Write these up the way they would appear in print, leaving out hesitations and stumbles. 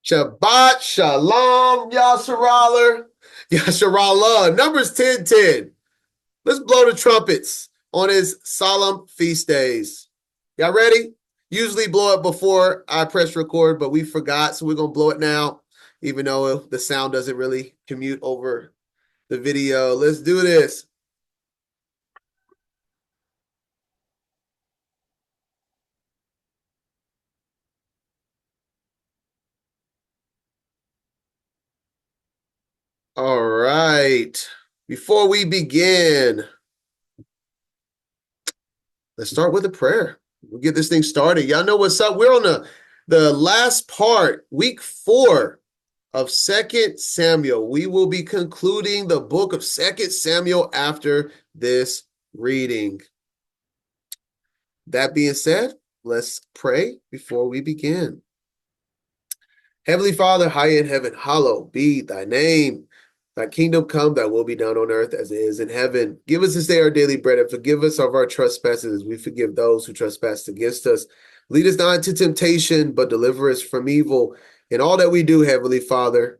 Shabbat Shalom, Yasharallah. Yasharallah. Numbers 10:10. Let's blow the trumpets on his solemn feast days. Y'all ready? Usually blow it before I press record, but we forgot, so we're going to blow it now, even though the sound doesn't really commute over the video. Let's do this. All right. Before we begin, let's start with a prayer. We'll get this thing started. Y'all know what's up. We're on the last part, week 4 of 2 Samuel. We will be concluding the book of 2 Samuel after this reading. That being said, let's pray before we begin. Heavenly Father, high in heaven, hallowed be thy name. Thy kingdom come, thy will be done on earth as it is in heaven. Give us this day our daily bread, and forgive us of our trespasses as we forgive those who trespass against us. Lead us not into temptation, but deliver us from evil. In all that we do, Heavenly Father,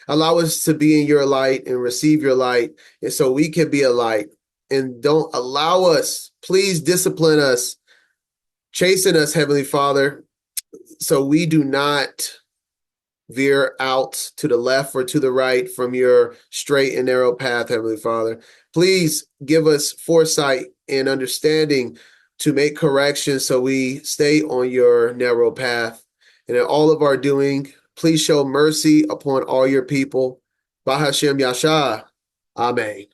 allow us to be in your light and receive your light, and so we can be a light. And don't allow us, please discipline us, chasten us, Heavenly Father, so we do not veer out to the left or to the right from your straight and narrow path, Heavenly Father. Please give us foresight and understanding to make corrections so we stay on your narrow path. And in all of our doing, please show mercy upon all your people. Bahashem Yasha. Amen.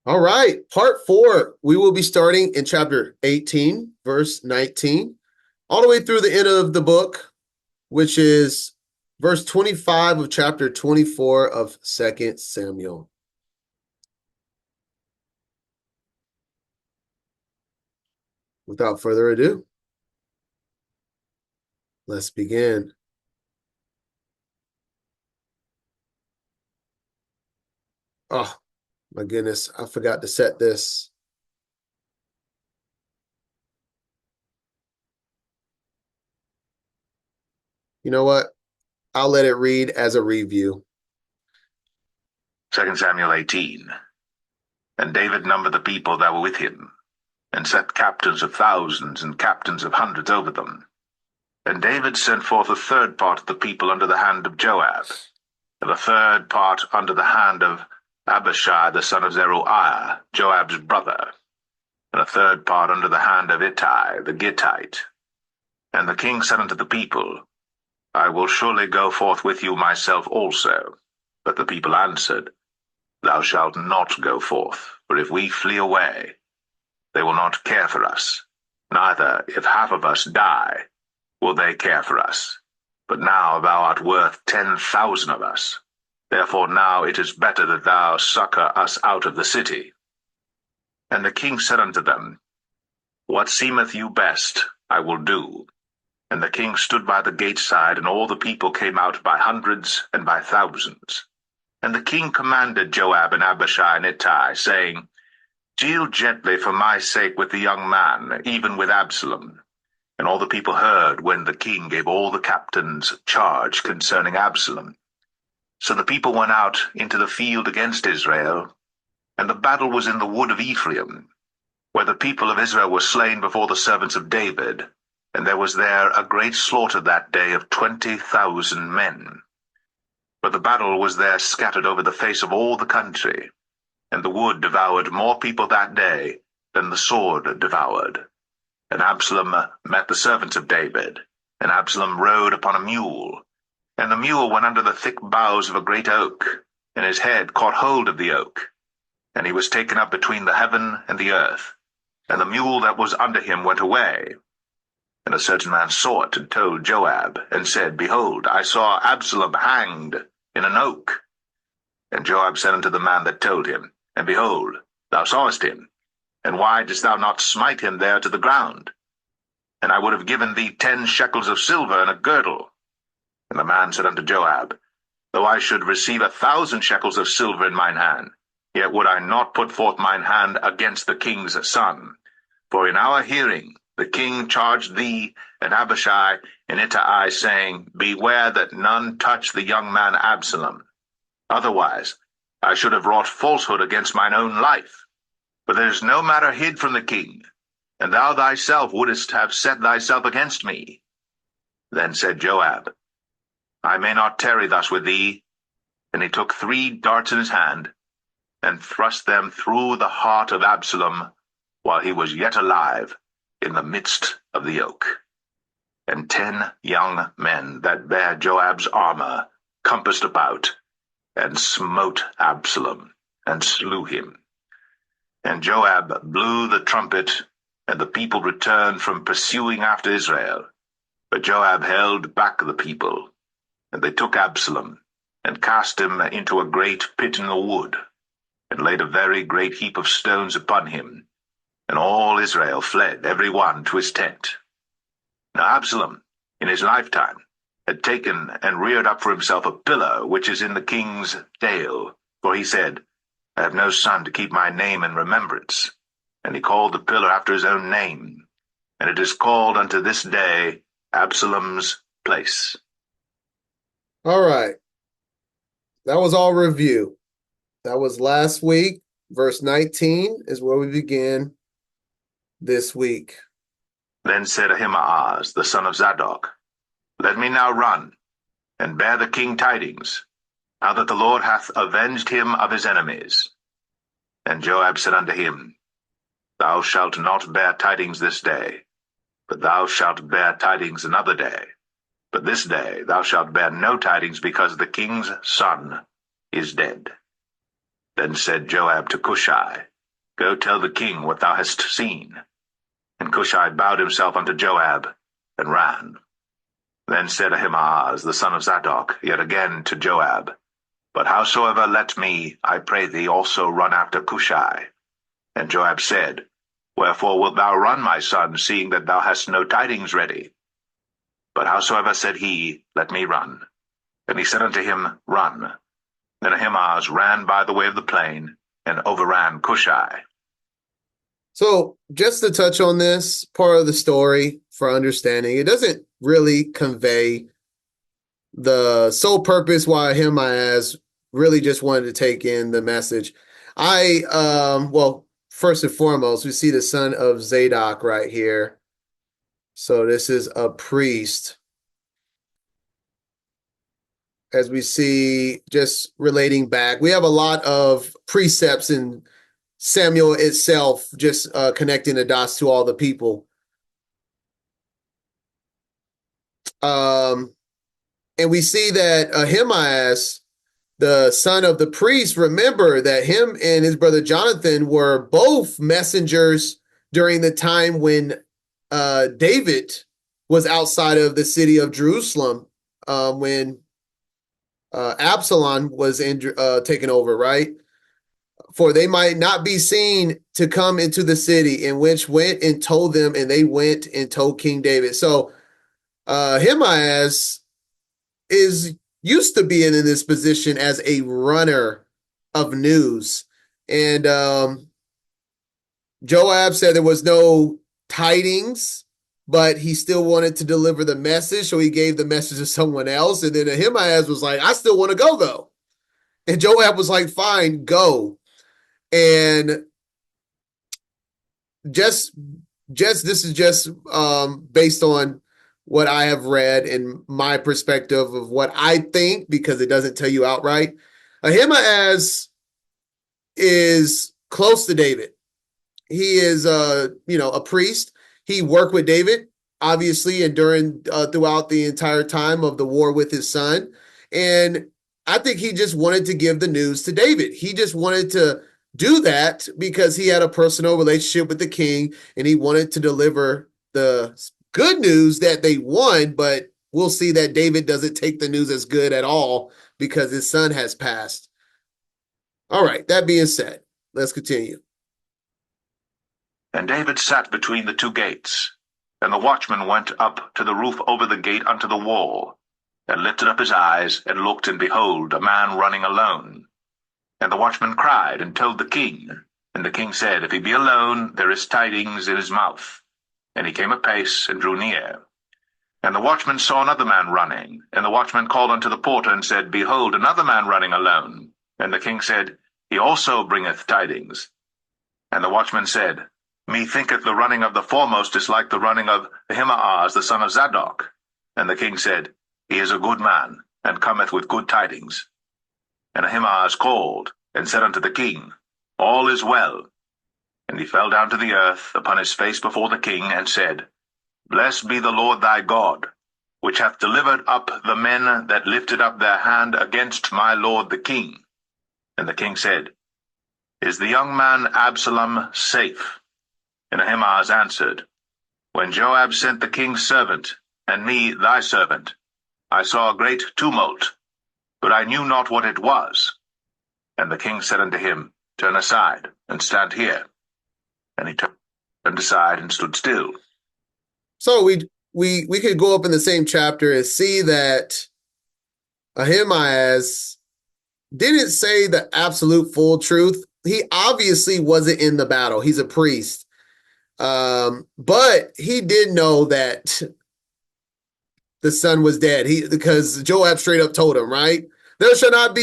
All right, part 4. We will be starting in chapter 18, verse 19, all the way through the end of the book, which is verse 25 of chapter 24 of 2 Samuel. Without further ado, let's begin. Oh, my goodness, I forgot to set this. You know what? I'll let it read as a review. 2 Samuel 18. And David numbered the people that were with him, and set captains of thousands and captains of hundreds over them. And David sent forth a third part of the people under the hand of Joab, and a third part under the hand of Abishai the son of Zeruiah, Joab's brother, and a third part under the hand of Ittai the Gittite. And the king said unto the people, I will surely go forth with you myself also. But the people answered, Thou shalt not go forth, for if we flee away, they will not care for us. Neither, if half of us die, will they care for us. But now thou art worth 10,000 of us. Therefore now it is better that thou succor us out of the city. And the king said unto them, What seemeth you best, I will do. And the king stood by the gate side, and all the people came out by hundreds and by thousands. And the king commanded Joab and Abishai and Ittai, saying, Deal gently for my sake with the young man, even with Absalom. And all the people heard when the king gave all the captains charge concerning Absalom. So the people went out into the field against Israel, and the battle was in the wood of Ephraim, where the people of Israel were slain before the servants of David, and there was there a great slaughter that day of 20,000 men. But the battle was there scattered over the face of all the country, and the wood devoured more people that day than the sword devoured. And Absalom met the servants of David, and Absalom rode upon a mule. And the mule went under the thick boughs of a great oak, and his head caught hold of the oak. And he was taken up between the heaven and the earth, and the mule that was under him went away. And a certain man saw it, and told Joab, and said, Behold, I saw Absalom hanged in an oak. And Joab said unto the man that told him, And behold, thou sawest him, and why didst thou not smite him there to the ground? And I would have given thee 10 shekels of silver and a girdle. And the man said unto Joab, Though I should receive 1,000 shekels of silver in mine hand, yet would I not put forth mine hand against the king's son. For in our hearing the king charged thee and Abishai and Ittai, saying, Beware that none touch the young man Absalom. Otherwise I should have wrought falsehood against mine own life. But there is no matter hid from the king, and thou thyself wouldest have set thyself against me. Then said Joab, I may not tarry thus with thee. And he took 3 darts in his hand, and thrust them through the heart of Absalom, while he was yet alive, in the midst of the oak. And 10 young men that bare Joab's armor compassed about, and smote Absalom, and slew him. And Joab blew the trumpet, and the people returned from pursuing after Israel. But Joab held back the people. And they took Absalom, and cast him into a great pit in the wood, and laid a very great heap of stones upon him. And all Israel fled, every one to his tent. Now Absalom, in his lifetime, had taken and reared up for himself a pillar which is in the king's dale. For he said, I have no son to keep my name in remembrance. And he called the pillar after his own name. And it is called unto this day Absalom's place. All right. That was all review. That was last week. Verse 19 is where we begin this week. Then said Ahimaaz, the son of Zadok, Let me now run, and bear the king tidings, how that the Lord hath avenged him of his enemies. And Joab said unto him, Thou shalt not bear tidings this day, but thou shalt bear tidings another day. But this day thou shalt bear no tidings, because the king's son is dead. Then said Joab to Cushai, Go tell the king what thou hast seen. And Cushai bowed himself unto Joab, and ran. Then said Ahimaaz, the son of Zadok, yet again to Joab, But howsoever let me, I pray thee, also run after Cushai. And Joab said, Wherefore wilt thou run, my son, seeing that thou hast no tidings ready? But howsoever said he, Let me run. And he said unto him, Run. Then Ahimaaz ran by the way of the plain, and overran Cushai. So just to touch on this part of the story for understanding, it doesn't really convey the sole purpose why Ahimaaz really just wanted to take in the message. Well, first and foremost, we see the son of Zadok right here. So this is a priest. As we see, just relating back, we have a lot of precepts in Samuel itself, just connecting the dots to all the people. And we see that Ahimaaz, the son of the priest, remember that him and his brother Jonathan were both messengers during the time when David was outside of the city of Jerusalem, when Absalom was taken over, right? For they might not be seen to come into the city, in which went and told them, and they went and told King David. So Ahimaaz is used to being in this position as a runner of news. And Joab said there was no tidings, but he still wanted to deliver the message, so he gave the message to someone else. And then Ahimaaz was like, I still want to go, though. And Joab was like, fine, go. And just this is just based on what I have read and my perspective of what I think, because it doesn't tell you outright. Ahimaaz is close to David. He is a priest. He worked with David, obviously, and throughout the entire time of the war with his son. And I think he just wanted to give the news to David. He just wanted to do that because he had a personal relationship with the king, and he wanted to deliver the good news that they won. But we'll see that David doesn't take the news as good at all because his son has passed. All right, that being said, let's continue. And David sat between the 2 gates, and the watchman went up to the roof over the gate unto the wall. and lifted up his eyes, and looked, and behold, a man running alone. And the watchman cried, and told the king. And the king said, If he be alone, there is tidings in his mouth. And he came apace, and drew near. And the watchman saw another man running. And the watchman called unto the porter, and said, Behold, another man running alone. And the king said, He also bringeth tidings. And the watchman said, Methinketh the running of the foremost is like the running of Ahimaaz the son of Zadok. And the king said, He is a good man, and cometh with good tidings. And Ahimaaz called, and said unto the king, All is well. And he fell down to the earth upon his face before the king, and said, Blessed be the Lord thy God, which hath delivered up the men that lifted up their hand against my lord the king. And the king said, Is the young man Absalom safe? And Ahimaaz answered, When Joab sent the king's servant, and me thy servant, I saw a great tumult, but I knew not what it was. And the king said unto him, Turn aside, and stand here. And he turned aside, and stood still. So we could go up in the same chapter and see that Ahimaaz didn't say the absolute full truth. He obviously wasn't in the battle. He's a priest. But he did know that the son was dead. Because Joab straight up told him, right? There shall not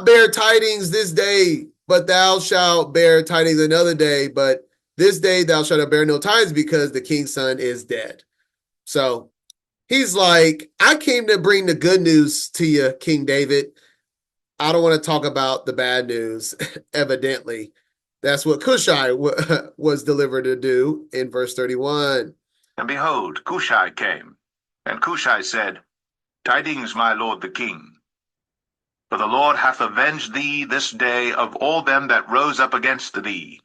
bear tidings this day, but thou shalt bear tidings another day. But this day thou shalt bear no tidings, because the king's son is dead. So he's like, I came to bring the good news to you, King David. I don't want to talk about the bad news, evidently. That's what Cushai was delivered to do in verse 31. And behold, Cushai came. And Cushai said, Tidings, my lord the king. For the Lord hath avenged thee this day of all them that rose up against thee.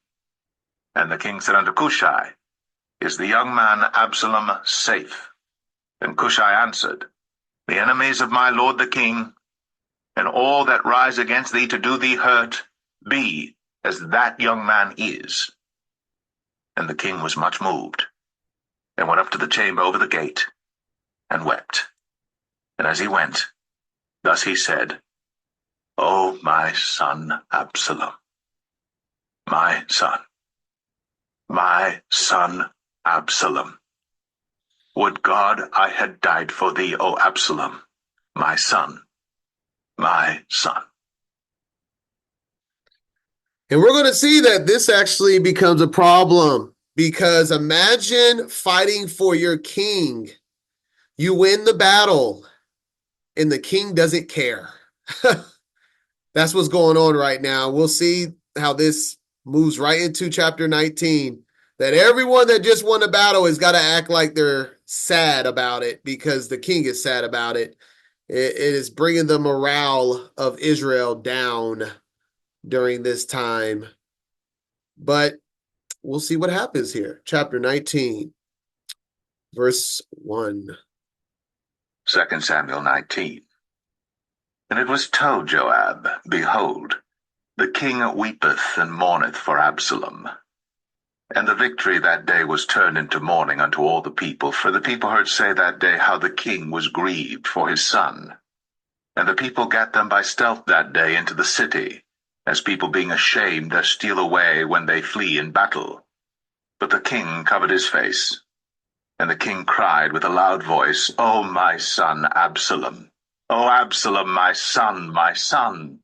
And the king said unto Cushai, Is the young man Absalom safe? And Cushai answered, The enemies of my lord the king, and all that rise against thee to do thee hurt, be as that young man is. And the king was much moved, and went up to the chamber over the gate, and wept. And as he went, thus he said, O my son Absalom, my son Absalom, would God I had died for thee, O Absalom, my son, my son. And we're going to see that this actually becomes a problem, because imagine fighting for your king. You win the battle, and the king doesn't care. That's what's going on right now. We'll see how this moves right into chapter 19, that everyone that just won the battle has got to act like they're sad about it, because the king is sad about it. It is bringing the morale of Israel down during this time. But we'll see what happens here. Chapter 19, verse 1. 2 Samuel 19. And it was told Joab, Behold, the king weepeth and mourneth for Absalom. And the victory that day was turned into mourning unto all the people, for the people heard say that day how the king was grieved for his son. And the people gat them by stealth that day into the city, as people being ashamed does steal away when they flee in battle. But the king covered his face. And the king cried with a loud voice, O my son Absalom! O Absalom, my son, my son!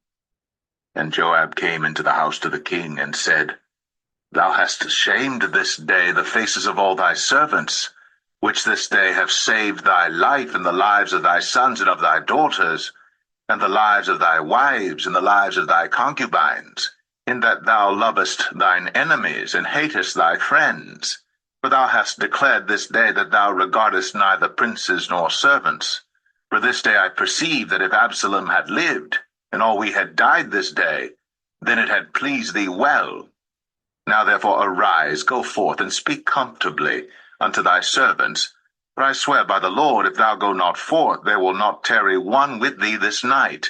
And Joab came into the house to the king, and said, Thou hast shamed this day the faces of all thy servants, which this day have saved thy life and the lives of thy sons and of thy daughters, and the lives of thy wives and the lives of thy concubines, in that thou lovest thine enemies and hatest thy friends. For thou hast declared this day that thou regardest neither princes nor servants. For this day I perceive that if Absalom had lived, and all we had died this day, then it had pleased thee well. Now therefore arise, go forth, and speak comfortably unto thy servants. For I swear by the Lord, if thou go not forth, there will not tarry one with thee this night.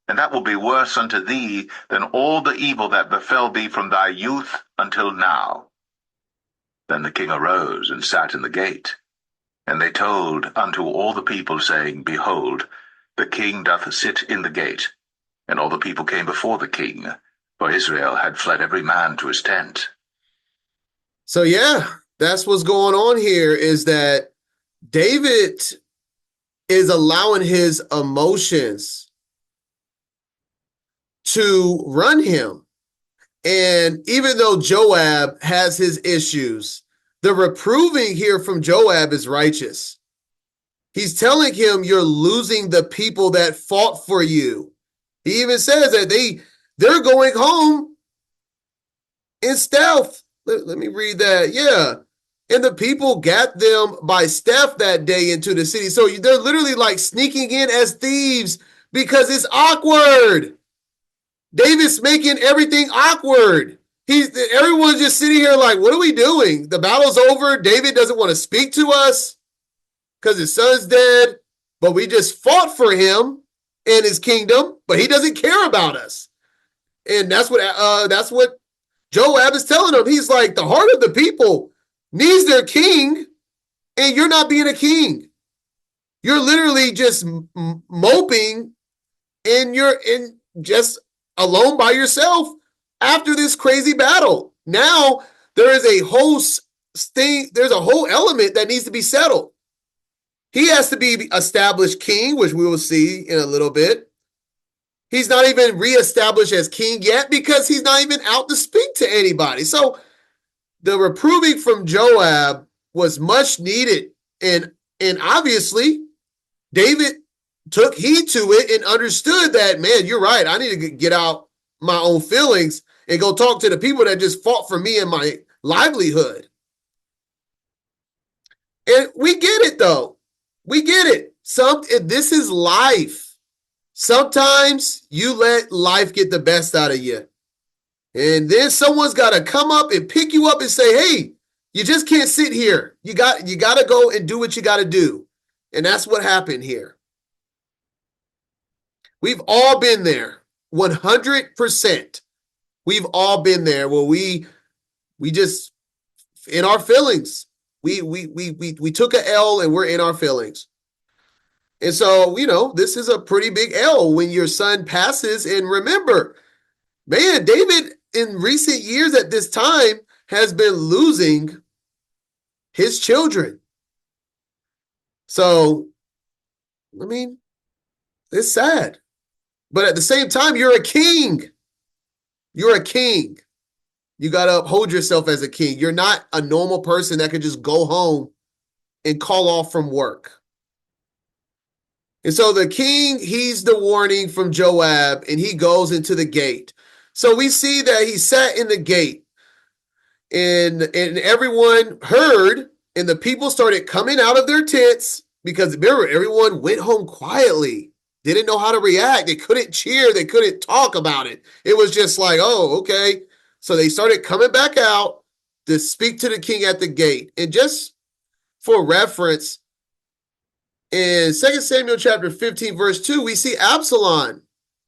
And that will be worse unto thee than all the evil that befell thee from thy youth until now. Then the king arose and sat in the gate. And they told unto all the people, saying, Behold, the king doth sit in the gate. And all the people came before the king, for Israel had fled every man to his tent. So yeah, that's what's going on here, is that David is allowing his emotions to run him. And even though Joab has his issues, the reproving here from Joab is righteous. He's telling him, you're losing the people that fought for you. He even says that they're going home in stealth. Let me read that. Yeah. And the people got them by stealth that day into the city. So they're literally like sneaking in as thieves because it's awkward. David's making everything awkward. Everyone's just sitting here like, what are we doing? The battle's over. David doesn't want to speak to us because his son's dead, but we just fought for him and his kingdom, but he doesn't care about us. And that's what Joab is telling him. He's like, the heart of the people needs their king, and you're not being a king. You're literally just moping, and you're just alone by yourself after this crazy battle. Now there is a whole thing, there's a whole element that needs to be settled. He has to be established king, which we will see in a little bit. He's not even reestablished as king yet because he's not even out to speak to anybody. So the reproving from Joab was much needed. And obviously, David took heed to it and understood that, man, you're right. I need to get out my own feelings and go talk to the people that just fought for me and my livelihood. And we get it, though. We get it. This is life. Sometimes you let life get the best out of you. And then someone's got to come up and pick you up and say, hey, you just can't sit here. You got to go and do what you got to do. And that's what happened here. We've all been there, 100%. We've all been there where we just in our feelings. We took an L and we're in our feelings. And so, this is a pretty big L when your son passes. And remember, man, David in recent years at this time has been losing his children. So, I mean, it's sad. But at the same time, you're a king. You're a king. You got to uphold yourself as a king. You're not a normal person that can just go home and call off from work. And so the king, he's the warning from Joab, and he goes into the gate. So we see that he sat in the gate, and everyone heard, and the people started coming out of their tents because remember, everyone went home quietly. They didn't know how to react. They couldn't cheer. They couldn't talk about it. It was just like, oh, okay. So they started coming back out to speak to the king at the gate. And just for reference, in 2 Samuel chapter 15, verse 2, we see Absalom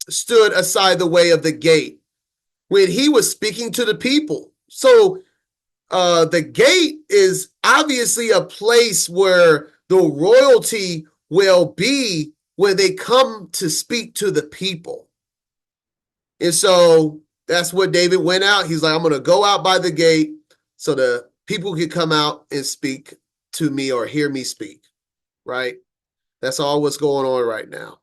stood aside the way of the gate when he was speaking to the people. So the gate is obviously a place where the royalty will be when they come to speak to the people. And so that's what David went out. He's like, I'm going to go out by the gate so the people can come out and speak to me or hear me speak, right? That's all what's going on right now.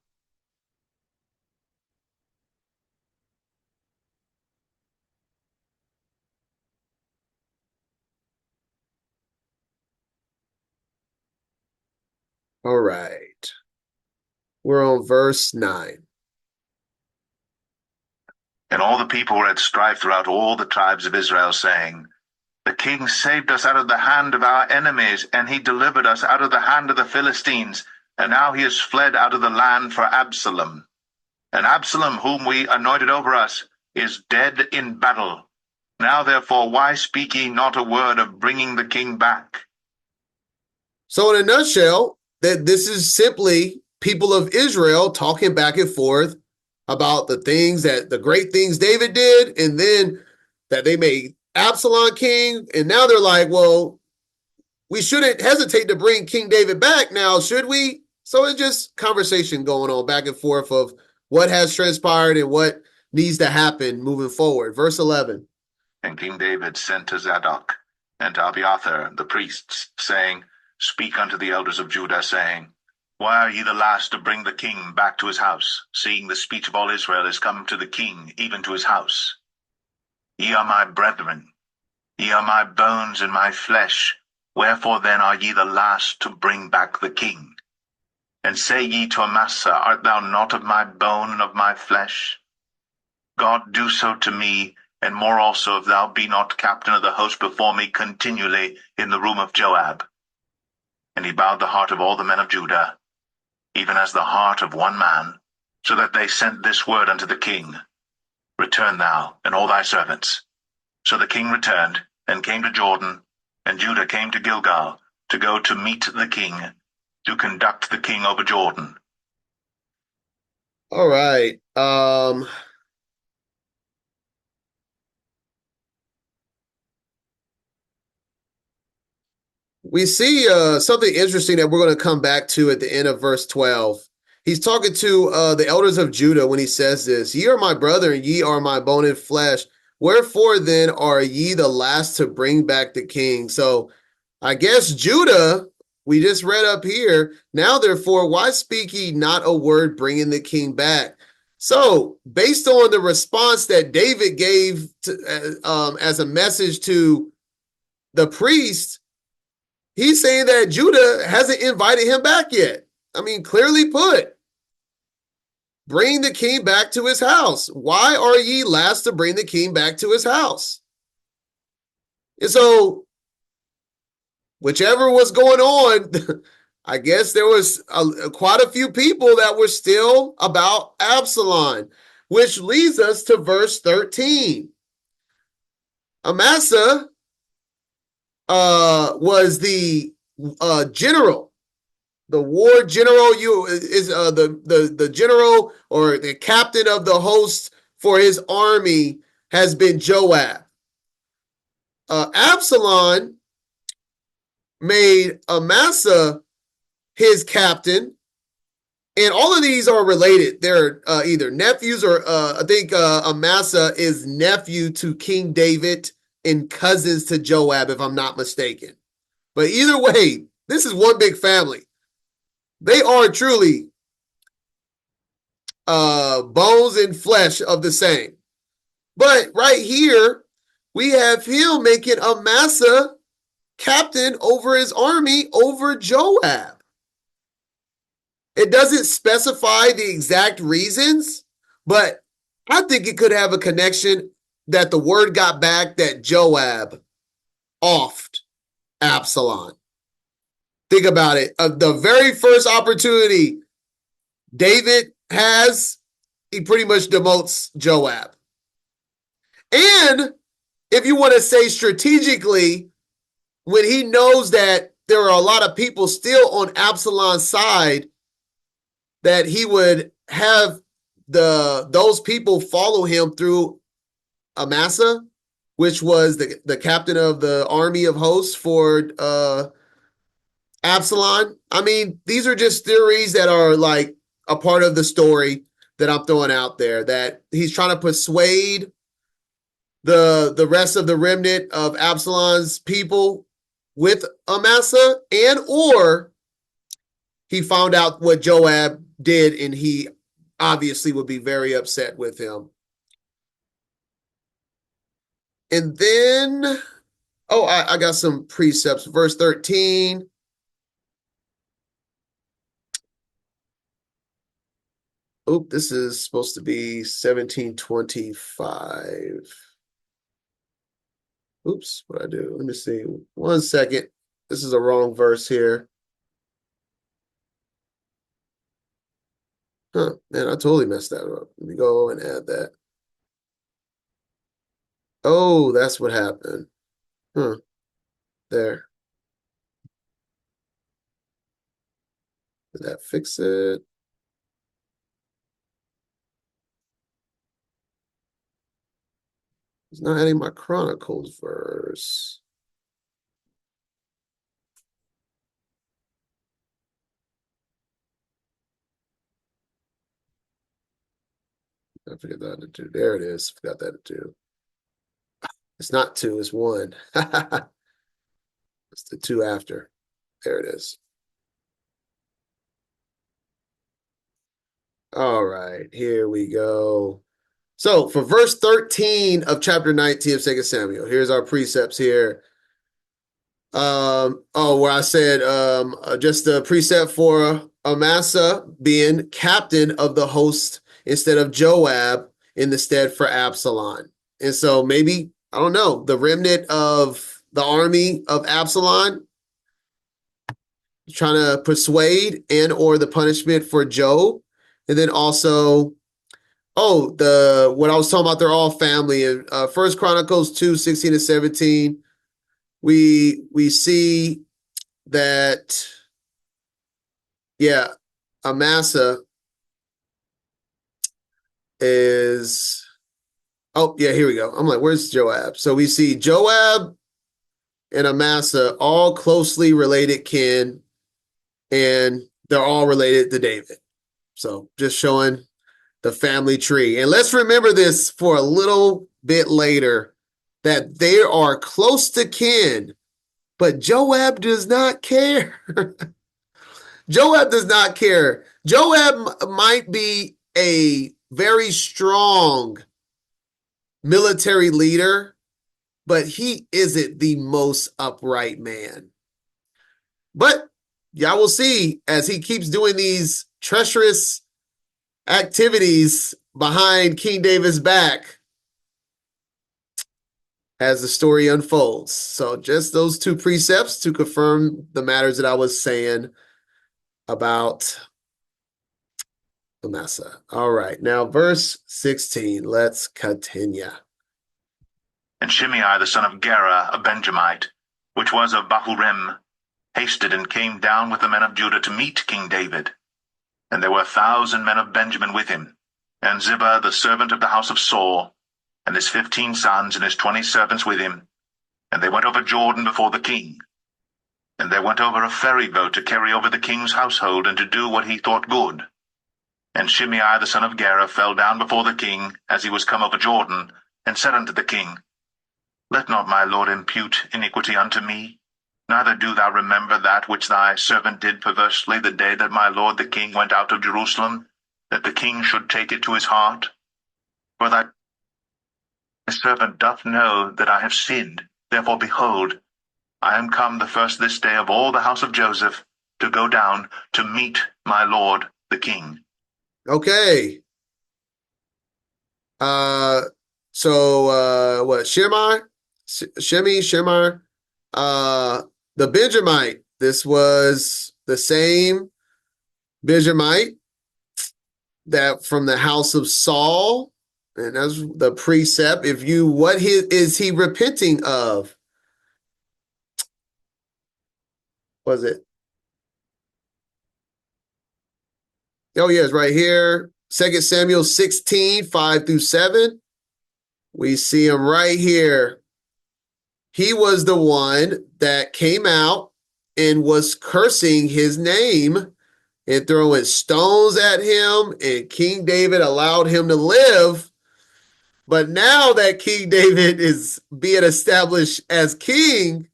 All right. We're on verse 9. And all the people were at strife throughout all the tribes of Israel, saying, The king saved us out of the hand of our enemies, and he delivered us out of the hand of the Philistines. And now he has fled out of the land for Absalom. And Absalom, whom we anointed over us, is dead in battle. Now therefore, why speak ye not a word of bringing the king back? So in a nutshell, that this is simply people of Israel talking back and forth about the great things David did, and then that they made Absalom king. And now they're like, well, we shouldn't hesitate to bring King David back now, should we? So it's just conversation going on back and forth of what has transpired and what needs to happen moving forward. Verse 11. And King David sent to Zadok and to Abiathar the priests, saying, Speak unto the elders of Judah, saying, Why are ye the last to bring the king back to his house, seeing the speech of all Israel is come to the king, even to his house? Ye are my brethren, ye are my bones and my flesh. Wherefore then are ye the last to bring back the king? And say ye to Amasa, Art thou not of my bone and of my flesh? God do so to me, and more also, if thou be not captain of the host before me continually in the room of Joab. And he bowed the heart of all the men of Judah, even as the heart of one man, so that they sent this word unto the king, Return thou, and all thy servants. So the king returned, and came to Jordan, and Judah came to Gilgal, to go to meet the king, to conduct the king over Jordan. All right. We see something interesting that we're going to come back to at the end of verse 12. He's talking to the elders of Judah when he says this, Ye are my brother, and ye are my bone and flesh. Wherefore then are ye the last to bring back the king? So I guess Judah, we just read up here, now therefore, why speak ye not a word bringing the king back? So based on the response that David gave as a message to the priest, he's saying that Judah hasn't invited him back yet. I mean, clearly put, bring the king back to his house. Why are ye last to bring the king back to his house? And so, whichever was going on, I guess there was quite a few people that were still about Absalom, which leads us to verse 13. Amasa was the general. The war general is the general or the captain of the host for his army has been Joab. Absalom made Amasa his captain, and all of these are related. They're either nephews or I think Amasa is nephew to King David and cousins to Joab, if I'm not mistaken. But either way, this is one big family. They are truly bones and flesh of the same. But right here, we have him making Amasa captain over his army over Joab. It doesn't specify the exact reasons, but I think it could have a connection that the word got back that Joab offed Absalom. Think about it. The very first opportunity David has, he pretty much demotes Joab. And if you want to say strategically, when he knows that there are a lot of people still on Absalom's side, that he would have those people follow him through Amasa, which was the captain of the army of hosts for Absalom. I mean, these are just theories that are like a part of the story that I'm throwing out there, that he's trying to persuade the rest of the remnant of Absalom's people with Amasa, and or he found out what Joab did and he obviously would be very upset with him. And then, I got some precepts. Verse 13. Oh, this is supposed to be 1725. Oops, what I do? Let me see. 1 second. This is a wrong verse here. Man, I totally messed that up. Let me go and add that. Oh, that's what happened. There. Did that fix it? It's not adding my Chronicles verse. I forget the other two. There it is. Forgot that two. It's not two, it's one. It's the two after. There it is. All right, here we go. So for verse 13 of chapter 19 of 2 Samuel, here's our precepts here. Where I said just the precept for Amasa being captain of the host instead of Joab in the stead for Absalom. And so maybe, I don't know, the remnant of the army of Absalom trying to persuade and or the punishment for Job. And then also, what I was talking about, they're all family. In First Chronicles 2:16 and 17, we see that, Amasa is, here we go. I'm like, where's Joab? So we see Joab and Amasa, all closely related kin, and they're all related to David. So just showing the family tree. And let's remember this for a little bit later, that they are close to kin, but Joab does not care. Joab does not care. Joab might be a very strong military leader, but he isn't the most upright man. But y'all will see as he keeps doing these treacherous activities behind King David's back as the story unfolds. So just those two precepts to confirm the matters that I was saying about Amasa. All right, now verse 16. Let's continue. And Shimei the son of Gera, a Benjamite, which was of Bahurim, hasted and came down with the men of Judah to meet King David. And there were 1,000 men of Benjamin with him, and Ziba the servant of the house of Saul, and his 15 sons and his 20 servants with him. And they went over Jordan before the king. And they went over a ferry boat to carry over the king's household and to do what he thought good. And Shimei the son of Gera fell down before the king as he was come over Jordan, and said unto the king, Let not my lord impute iniquity unto me, neither do thou remember that which thy servant did perversely the day that my lord the king went out of Jerusalem, that the king should take it to his heart. For thy servant doth know that I have sinned. Therefore, behold, I am come the first this day of all the house of Joseph to go down to meet my lord the king. Okay. What? Shemar? The Benjamite. This was the same Benjamite that from the house of Saul. And that's the precept. What is he repenting of? Was it? Oh, yeah, it's right here. 2 Samuel 16, 5 through 7. We see him right here. He was the one that came out and was cursing his name and throwing stones at him, and King David allowed him to live. But now that King David is being established as king,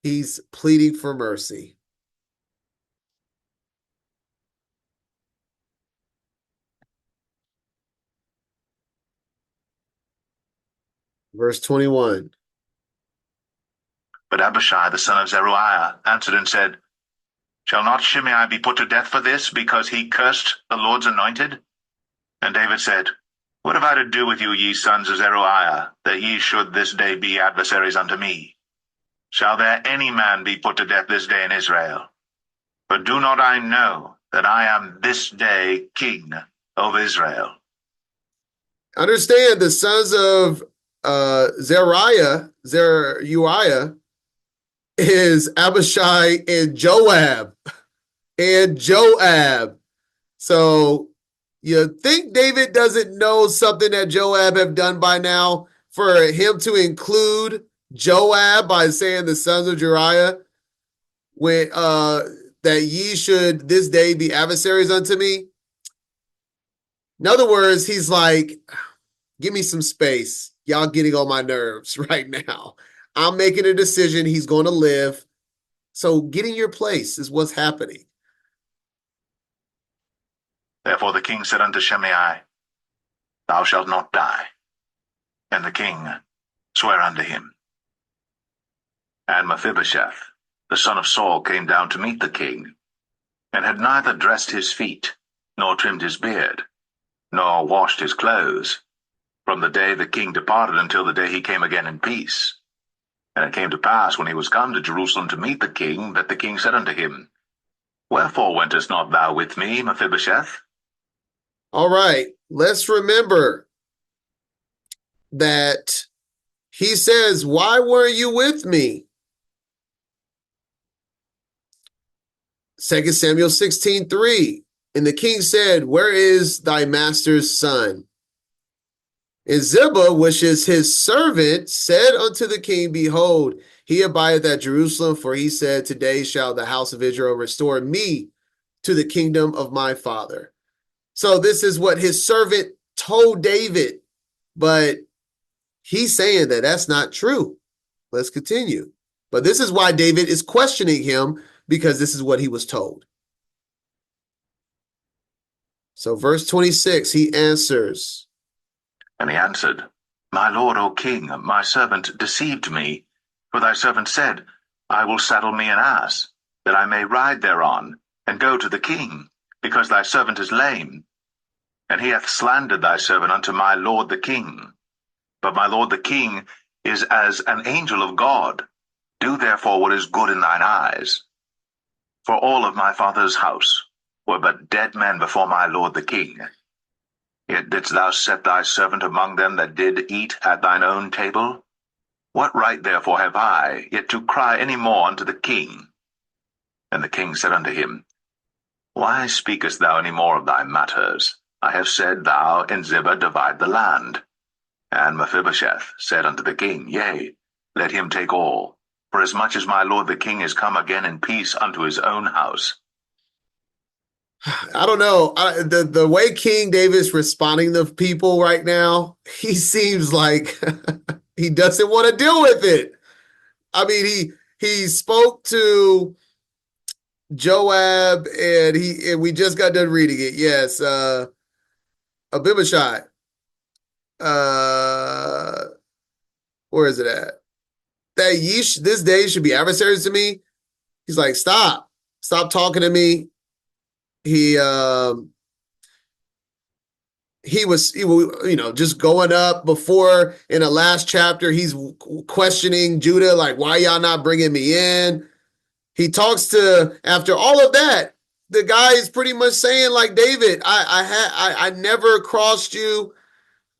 he's pleading for mercy. Verse 21. But Abishai the son of Zeruiah answered and said, Shall not Shimei be put to death for this, because he cursed the Lord's anointed? And David said, What have I to do with you, ye sons of Zeruiah, that ye should this day be adversaries unto me? Shall there any man be put to death this day in Israel? But do not I know that I am this day king of Israel? Understand, the sons of Zeruiah is Abishai and Joab. So you think David doesn't know something that Joab have done by now for him to include Joab by saying the sons of Zeruiah when that ye should this day be adversaries unto me? In other words, he's like, give me some space. Y'all getting on my nerves right now. I'm making a decision. He's going to live. So get in your place is what's happening. Therefore the king said unto Shimei, Thou shalt not die. And the king sware unto him. And Mephibosheth, the son of Saul, came down to meet the king, and had neither dressed his feet, nor trimmed his beard, nor washed his clothes, from the day the king departed until the day he came again in peace. And it came to pass, when he was come to Jerusalem to meet the king, that the king said unto him, Wherefore wentest not thou with me, Mephibosheth? All right, let's remember that he says, why were you with me? 2 Samuel 16:3. And the king said, where is thy master's son? And Ziba, which is his servant, said unto the king, behold, he abideth at Jerusalem, for he said, today shall the house of Israel restore me to the kingdom of my father. So this is what his servant told David, but he's saying that that's not true. Let's continue. But this is why David is questioning him, because this is what he was told. So verse 26, he answers. And he answered, My lord, O king, my servant deceived me. For thy servant said, I will saddle me an ass, that I may ride thereon, and go to the king, because thy servant is lame. And he hath slandered thy servant unto my lord the king. But my lord the king is as an angel of God. Do therefore what is good in thine eyes. For all of my father's house were but dead men before my lord the king. Yet didst thou set thy servant among them that did eat at thine own table? What right therefore have I yet to cry any more unto the king? And the king said unto him, Why speakest thou any more of thy matters? I have said, Thou and Ziba divide the land. And Mephibosheth said unto the king, Yea, let him take all, for as much as my lord the king is come again in peace unto his own house. I don't know. The way King David's responding to people right now, he seems like he doesn't want to deal with it. I mean, he spoke to Joab, and we just got done reading it. Yes, Abishai. Where is it at? That this day should be adversaries to me. He's like, stop talking to me. He was, just going up before in the last chapter. He's questioning Judah, like, why y'all not bringing me in? He talks to, after all of that, the guy is pretty much saying, like, David, I never crossed you.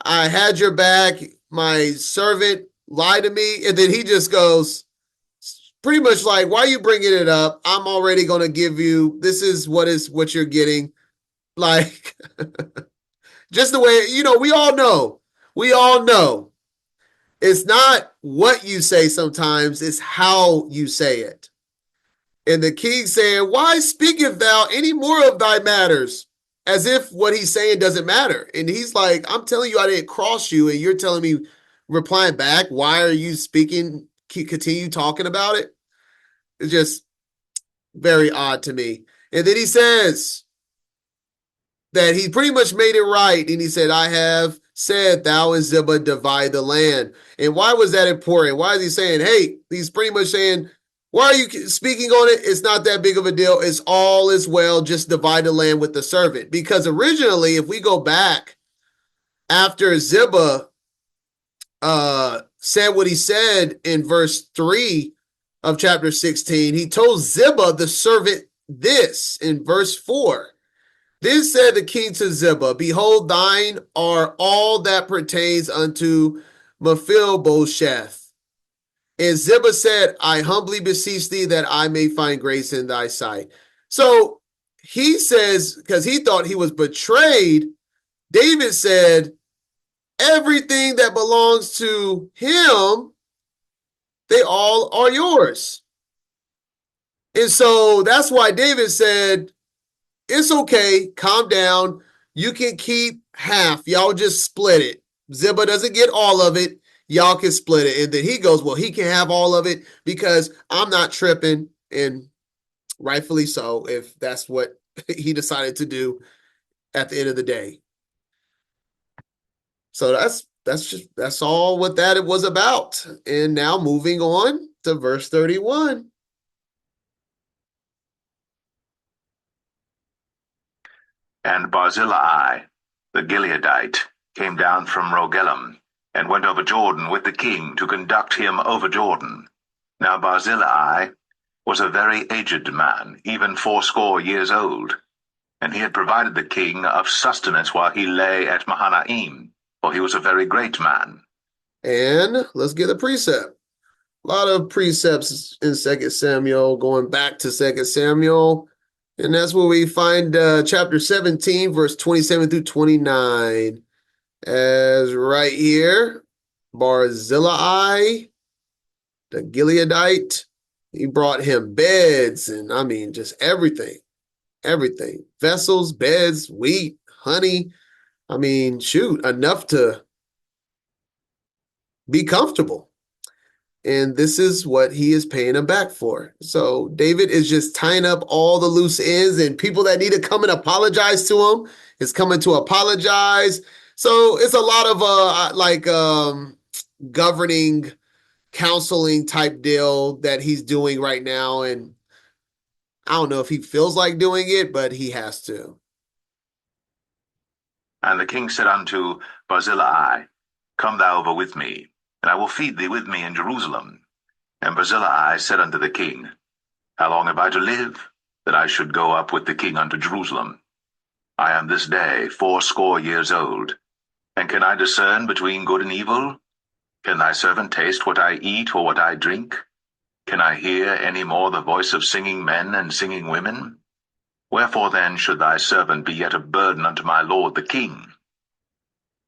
I had your back. My servant lied to me. And then he just goes pretty much like, why are you bringing it up? I'm already going to give you, this is what you're getting. Like, just the way, we all know it's not what you say sometimes, it's how you say it. And the king saying, why speaketh thou any more of thy matters? As if what he's saying doesn't matter. And he's like, I'm telling you, I didn't cross you. And you're telling me, replying back, why are you speaking? Continue talking about it. It's just very odd to me. And then he says that he pretty much made it right. And he said, I have said, thou and Ziba divide the land. And why was that important? Why is he saying, hey, he's pretty much saying, why are you speaking on it? It's not that big of a deal. It's all as well. Just divide the land with the servant. Because originally, if we go back after Ziba said what he said in verse 3 of chapter 16, he told Ziba, the servant, this in verse 4. Then said the king to Ziba, behold, thine are all that pertains unto Mephibosheth. And Ziba said, I humbly beseech thee that I may find grace in thy sight. So he says, because he thought he was betrayed, David said, everything that belongs to him, they all are yours. And so that's why David said, it's okay, calm down. You can keep half. Y'all just split it. Ziba doesn't get all of it. Y'all can split it. And then he goes, well, he can have all of it because I'm not tripping. And rightfully so, if that's what he decided to do at the end of the day. So that's all what that it was about. And now moving on to verse 31. And Barzillai, the Gileadite, came down from Rogelim, and went over Jordan with the king to conduct him over Jordan. Now Barzillai was a very aged man, even 80 years old, and he had provided the king of sustenance while he lay at Mahanaim, for he was a very great man. And let's get a precept. A lot of precepts in 2 Samuel, going back to 2 Samuel. And that's where we find chapter 17, verse 27 through 29. As right here, Barzillai, the Gileadite, he brought him beds and I mean just everything. Vessels, beds, wheat, honey. I mean, shoot, enough to be comfortable. And this is what he is paying him back for. So David is just tying up all the loose ends, and people that need to come and apologize to him is coming to apologize. So it's a lot of governing, counseling type deal that he's doing right now. And I don't know if he feels like doing it, but he has to. And the king said unto Barzillai, Come thou over with me, and I will feed thee with me in Jerusalem. And Barzillai said unto the king, How long have I to live, that I should go up with the king unto Jerusalem? I am this day 80 years old, and can I discern between good and evil? Can thy servant taste what I eat or what I drink? Can I hear any more the voice of singing men and singing women? Wherefore then should thy servant be yet a burden unto my lord the king?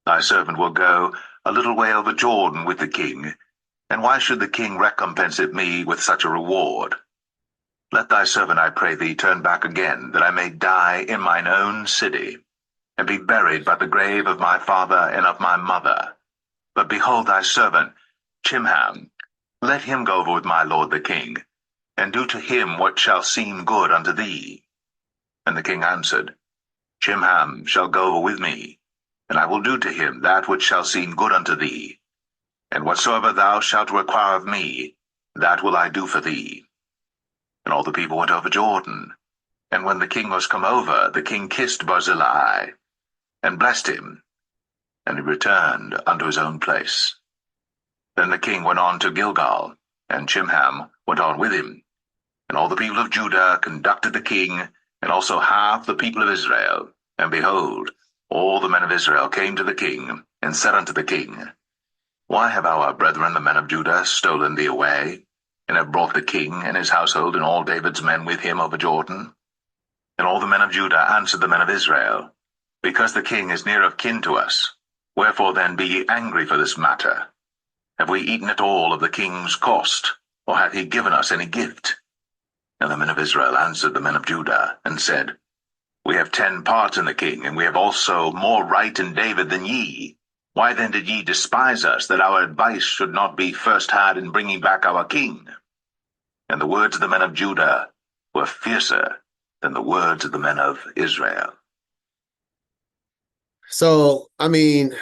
Thy servant will go a little way over Jordan with the king, and why should the king recompense it me with such a reward? Let thy servant, I pray thee, turn back again, that I may die in mine own city, and be buried by the grave of my father and of my mother. But behold thy servant, Chimham, let him go over with my lord the king, and do to him what shall seem good unto thee. And the king answered, Chimham shall go over with me, and I will do to him that which shall seem good unto thee. And whatsoever thou shalt require of me, that will I do for thee. And all the people went over Jordan. And when the king was come over, the king kissed Barzillai, and blessed him, and he returned unto his own place. Then the king went on to Gilgal, and Chimham went on with him. And all the people of Judah conducted the king, and also half the people of Israel. And behold, all the men of Israel came to the king, and said unto the king, Why have our brethren the men of Judah stolen thee away, and have brought the king and his household and all David's men with him over Jordan? And all the men of Judah answered the men of Israel, Because the king is near of kin to us, wherefore then be ye angry for this matter? Have we eaten at all of the king's cost, or hath he given us any gift? And the men of Israel answered the men of Judah, and said, We have 10 parts in the king, and we have also more right in David than ye. Why then did ye despise us, that our advice should not be first had in bringing back our king? And the words of the men of Judah were fiercer than the words of the men of Israel. So, I mean,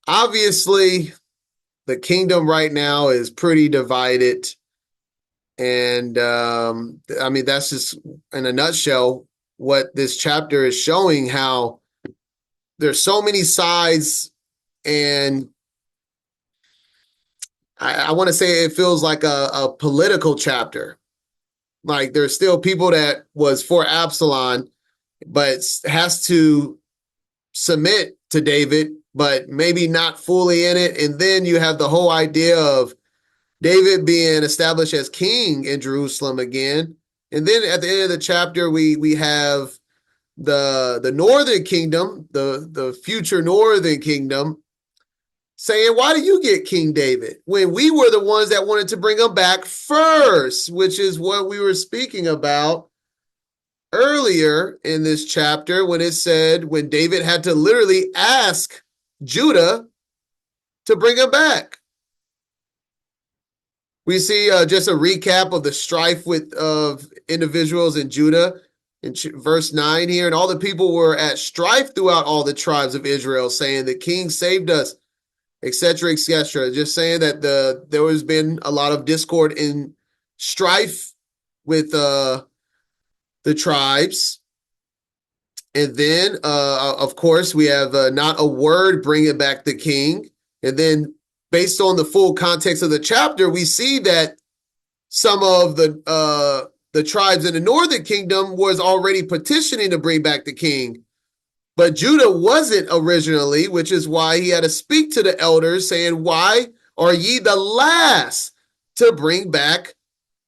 obviously, the kingdom right now is pretty divided. And I mean, that's just in a nutshell what this chapter is showing, how there's so many sides. And I want to say it feels like a political chapter. Like there's still people that was for Absalom, but has to submit to David, but maybe not fully in it. And then you have the whole idea of David being established as king in Jerusalem again. And then at the end of the chapter, we have the northern kingdom, the future northern kingdom, saying, why do you get King David when we were the ones that wanted to bring him back first, which is what we were speaking about earlier in this chapter when it said when David had to literally ask Judah to bring him back. We see just a recap of the strife of individuals in Judah in verse 9 here. And all the people were at strife throughout all the tribes of Israel, saying, the king saved us, etc., etc. Just saying that there has been a lot of discord and strife with the tribes. And then, of course, we have not a word bringing back the king. And then, based on the full context of the chapter, we see that some of the tribes in the northern kingdom was already petitioning to bring back the king. But Judah wasn't originally, which is why he had to speak to the elders saying, why are ye the last to bring back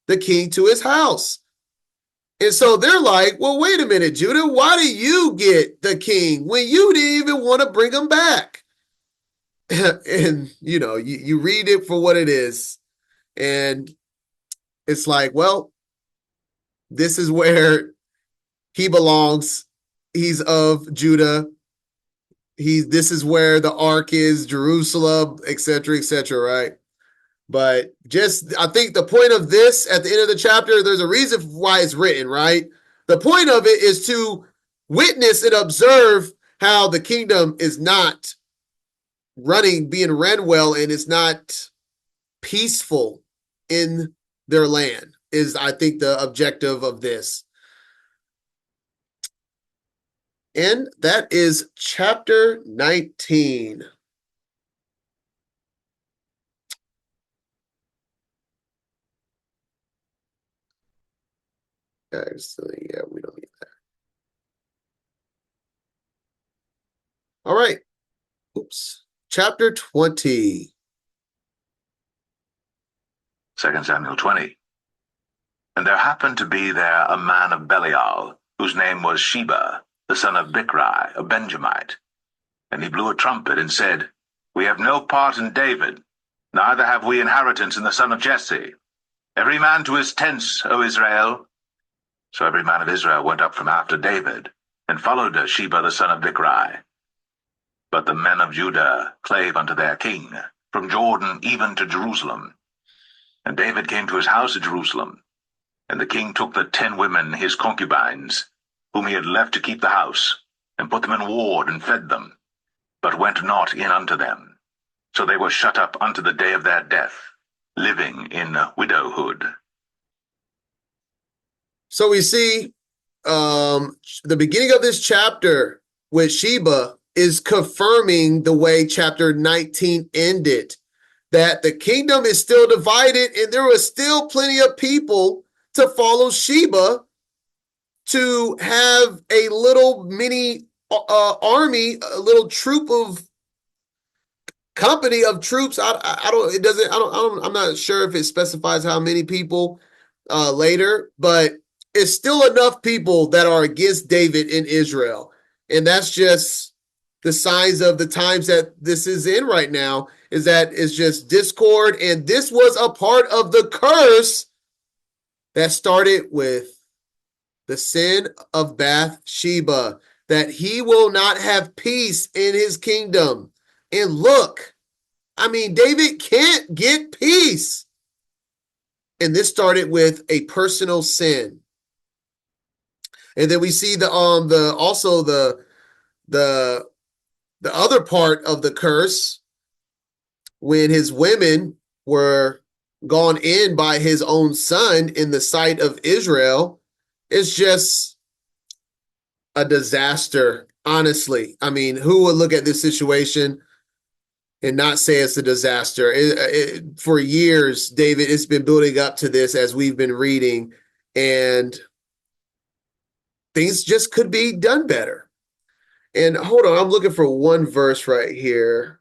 the king to his house? And so they're like, well, wait a minute, Judah, why do you get the king when you didn't even want to bring him back? And, you read it for what it is. And it's like, well, this is where he belongs. He's of Judah. This is where the ark is, Jerusalem, etc., right? But I think the point of this at the end of the chapter, there's a reason why it's written, right? The point of it is to witness and observe how the kingdom is not being ran well, and it's not peaceful in their land, is I think the objective of this. And that is chapter 19. So yeah, we don't need that. All right. Oops. Chapter 20. 2 Samuel 20. And there happened to be there a man of Belial, whose name was Sheba, the son of Bichri, a Benjamite. And he blew a trumpet and said, We have no part in David, neither have we inheritance in the son of Jesse. Every man to his tents, O Israel. So every man of Israel went up from after David, and followed Sheba the son of Bichri. But the men of Judah clave unto their king, from Jordan even to Jerusalem. And David came to his house at Jerusalem. And the king took the 10 women, his concubines, whom he had left to keep the house, and put them in ward and fed them, but went not in unto them. So they were shut up unto the day of their death, living in widowhood. So we see the beginning of this chapter with Sheba is confirming the way chapter 19 ended, that the kingdom is still divided and there was still plenty of people to follow Sheba to have a little mini army, a little troop of company of troops. I'm not sure if it specifies how many people later, but it's still enough people that are against David in Israel. And that's just the signs of the times that this is in right now, is that it's just discord. And this was a part of the curse that started with the sin of Bathsheba, that he will not have peace in his kingdom. And look, I mean, David can't get peace. And this started with a personal sin. And then we see the other part of the curse, when his women were gone in by his own son in the sight of Israel. It's just a disaster, honestly. I mean, who would look at this situation and not say it's a disaster? For years, David, it's been building up to this as we've been reading, and things just could be done better. And hold on, I'm looking for one verse right here.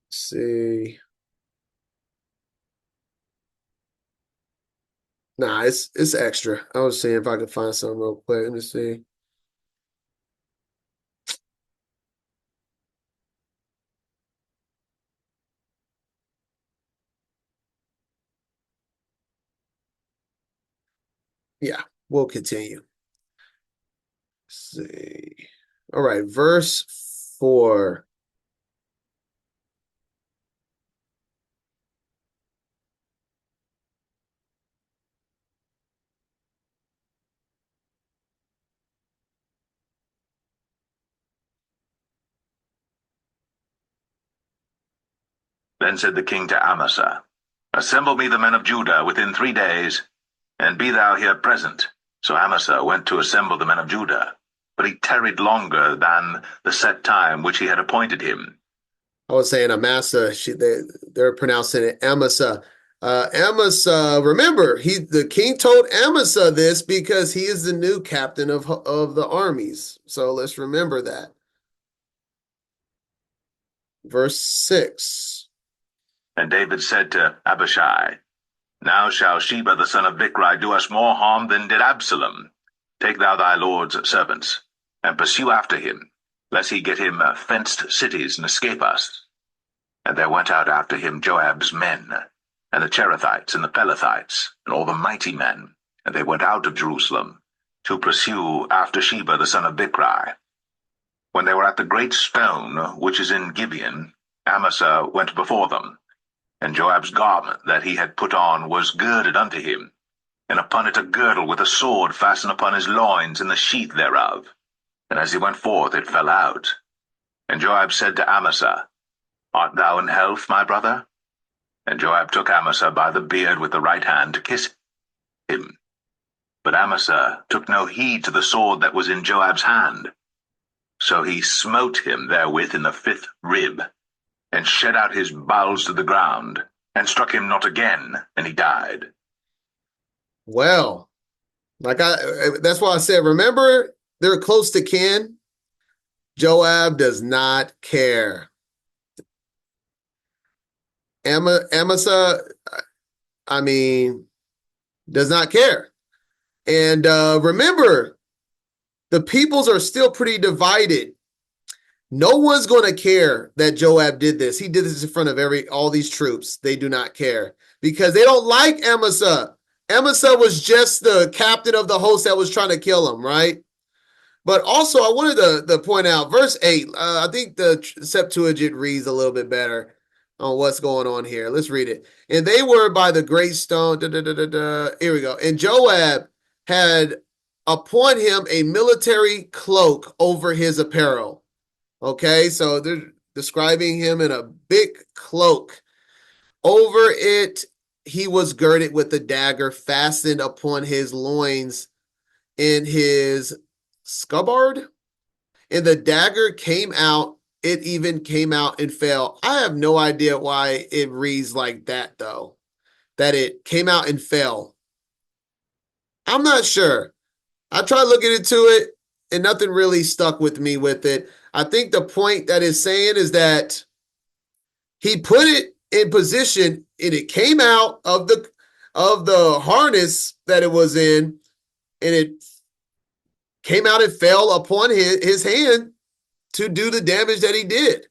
Let's see. Nah, it's extra. I was seeing if I could find something real quick. Let me see. Yeah, we'll continue. Let's see. All right, verse 4. Then said the king to Amasa, Assemble me the men of Judah within 3 days, and be thou here present. So Amasa went to assemble the men of Judah, but he tarried longer than the set time which he had appointed him. I was saying Amasa. They're pronouncing it Amasa. Amasa, remember, the king told Amasa this because he is the new captain of the armies. So let's remember that. Verse 6. And David said to Abishai, Now shall Sheba the son of Bichri do us more harm than did Absalom. Take thou thy lord's servants, and pursue after him, lest he get him fenced cities and escape us. And there went out after him Joab's men, and the Cherethites and the Pelethites, and all the mighty men, and they went out of Jerusalem, to pursue after Sheba the son of Bichri. When they were at the great stone which is in Gibeon, Amasa went before them, and Joab's garment that he had put on was girded unto him, and upon it a girdle with a sword fastened upon his loins in the sheath thereof. And as he went forth, it fell out. And Joab said to Amasa, Art thou in health, my brother? And Joab took Amasa by the beard with the right hand to kiss him. But Amasa took no heed to the sword that was in Joab's hand. So he smote him therewith in the 5th rib, and shed out his bowels to the ground, and struck him not again, and he died. Well, that's why I said, remember, they're close to kin. Joab does not care. Amasa, I mean, does not care. And remember, the peoples are still pretty divided. No one's going to care that Joab did this. He did this in front of all these troops. They do not care because they don't like Amasa. Amasa was just the captain of the host that was trying to kill him, right? But also, I wanted to point out verse 8. I think the Septuagint reads a little bit better on what's going on here. Let's read it. And they were by the great stone. Here we go. And Joab had upon him a military cloak over his apparel. Okay, so they're describing him in a big cloak. Over it, he was girded with a dagger fastened upon his loins in his scabbard. And the dagger came out. It even came out and fell. I have no idea why it reads like that, though. That it came out and fell. I'm not sure. I tried looking into it, and nothing really stuck with me with it. I think the point that it's saying is that he put it in position and it came out of the harness that it was in, and it came out and fell upon his hand to do the damage that he did.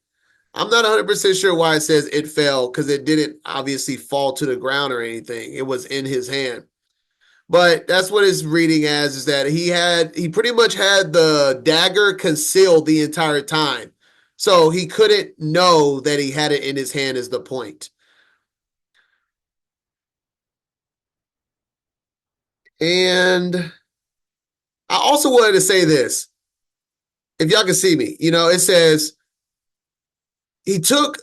I'm not 100% sure why it says it fell, because it didn't obviously fall to the ground or anything. It was in his hand. But that's what it's reading as, is that he pretty much had the dagger concealed the entire time. So he couldn't know that he had it in his hand is the point. And I also wanted to say this. If y'all can see me, it says he took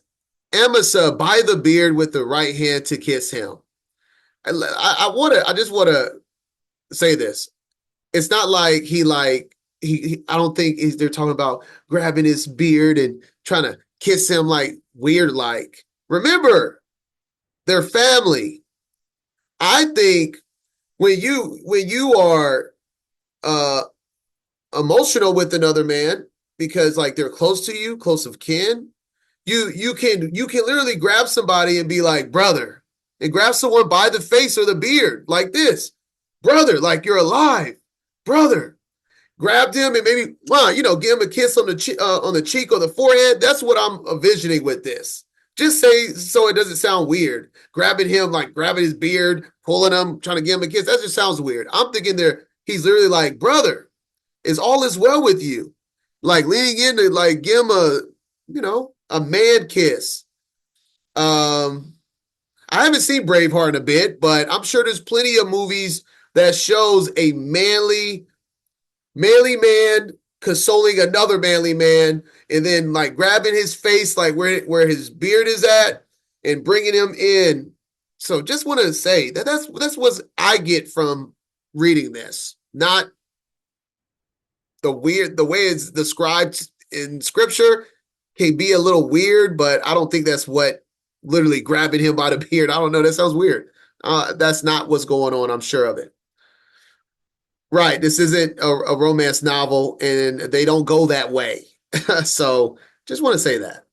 Amasa by the beard with the right hand to kiss him. I just want to say this. It's not like I don't think they're talking about grabbing his beard and trying to kiss him like weird like. Remember, they're family. I think when you are emotional with another man because like they're close to you, close of kin, you can literally grab somebody and be like, brother, and grab someone by the face or the beard like this. brother, like you're alive, brother. Grabbed him and maybe, give him a kiss on the cheek or the forehead. That's what I'm envisioning with this. Just say so it doesn't sound weird. Grabbing him, like grabbing his beard, pulling him, trying to give him a kiss. That just sounds weird. I'm thinking he's literally like, brother, is well with you? Like leaning in to like give him a man kiss. I haven't seen Braveheart in a bit, but I'm sure there's plenty of movies that shows a manly man consoling another manly man, and then like grabbing his face, like where his beard is at, and bringing him in. So just want to say that's what I get from reading this, not the way it's described in scripture can be a little weird, but I don't think that's what literally grabbing him by the beard. I don't know. That sounds weird. That's not what's going on. I'm sure of it. Right. This isn't a romance novel, and they don't go that way. So just want to say that.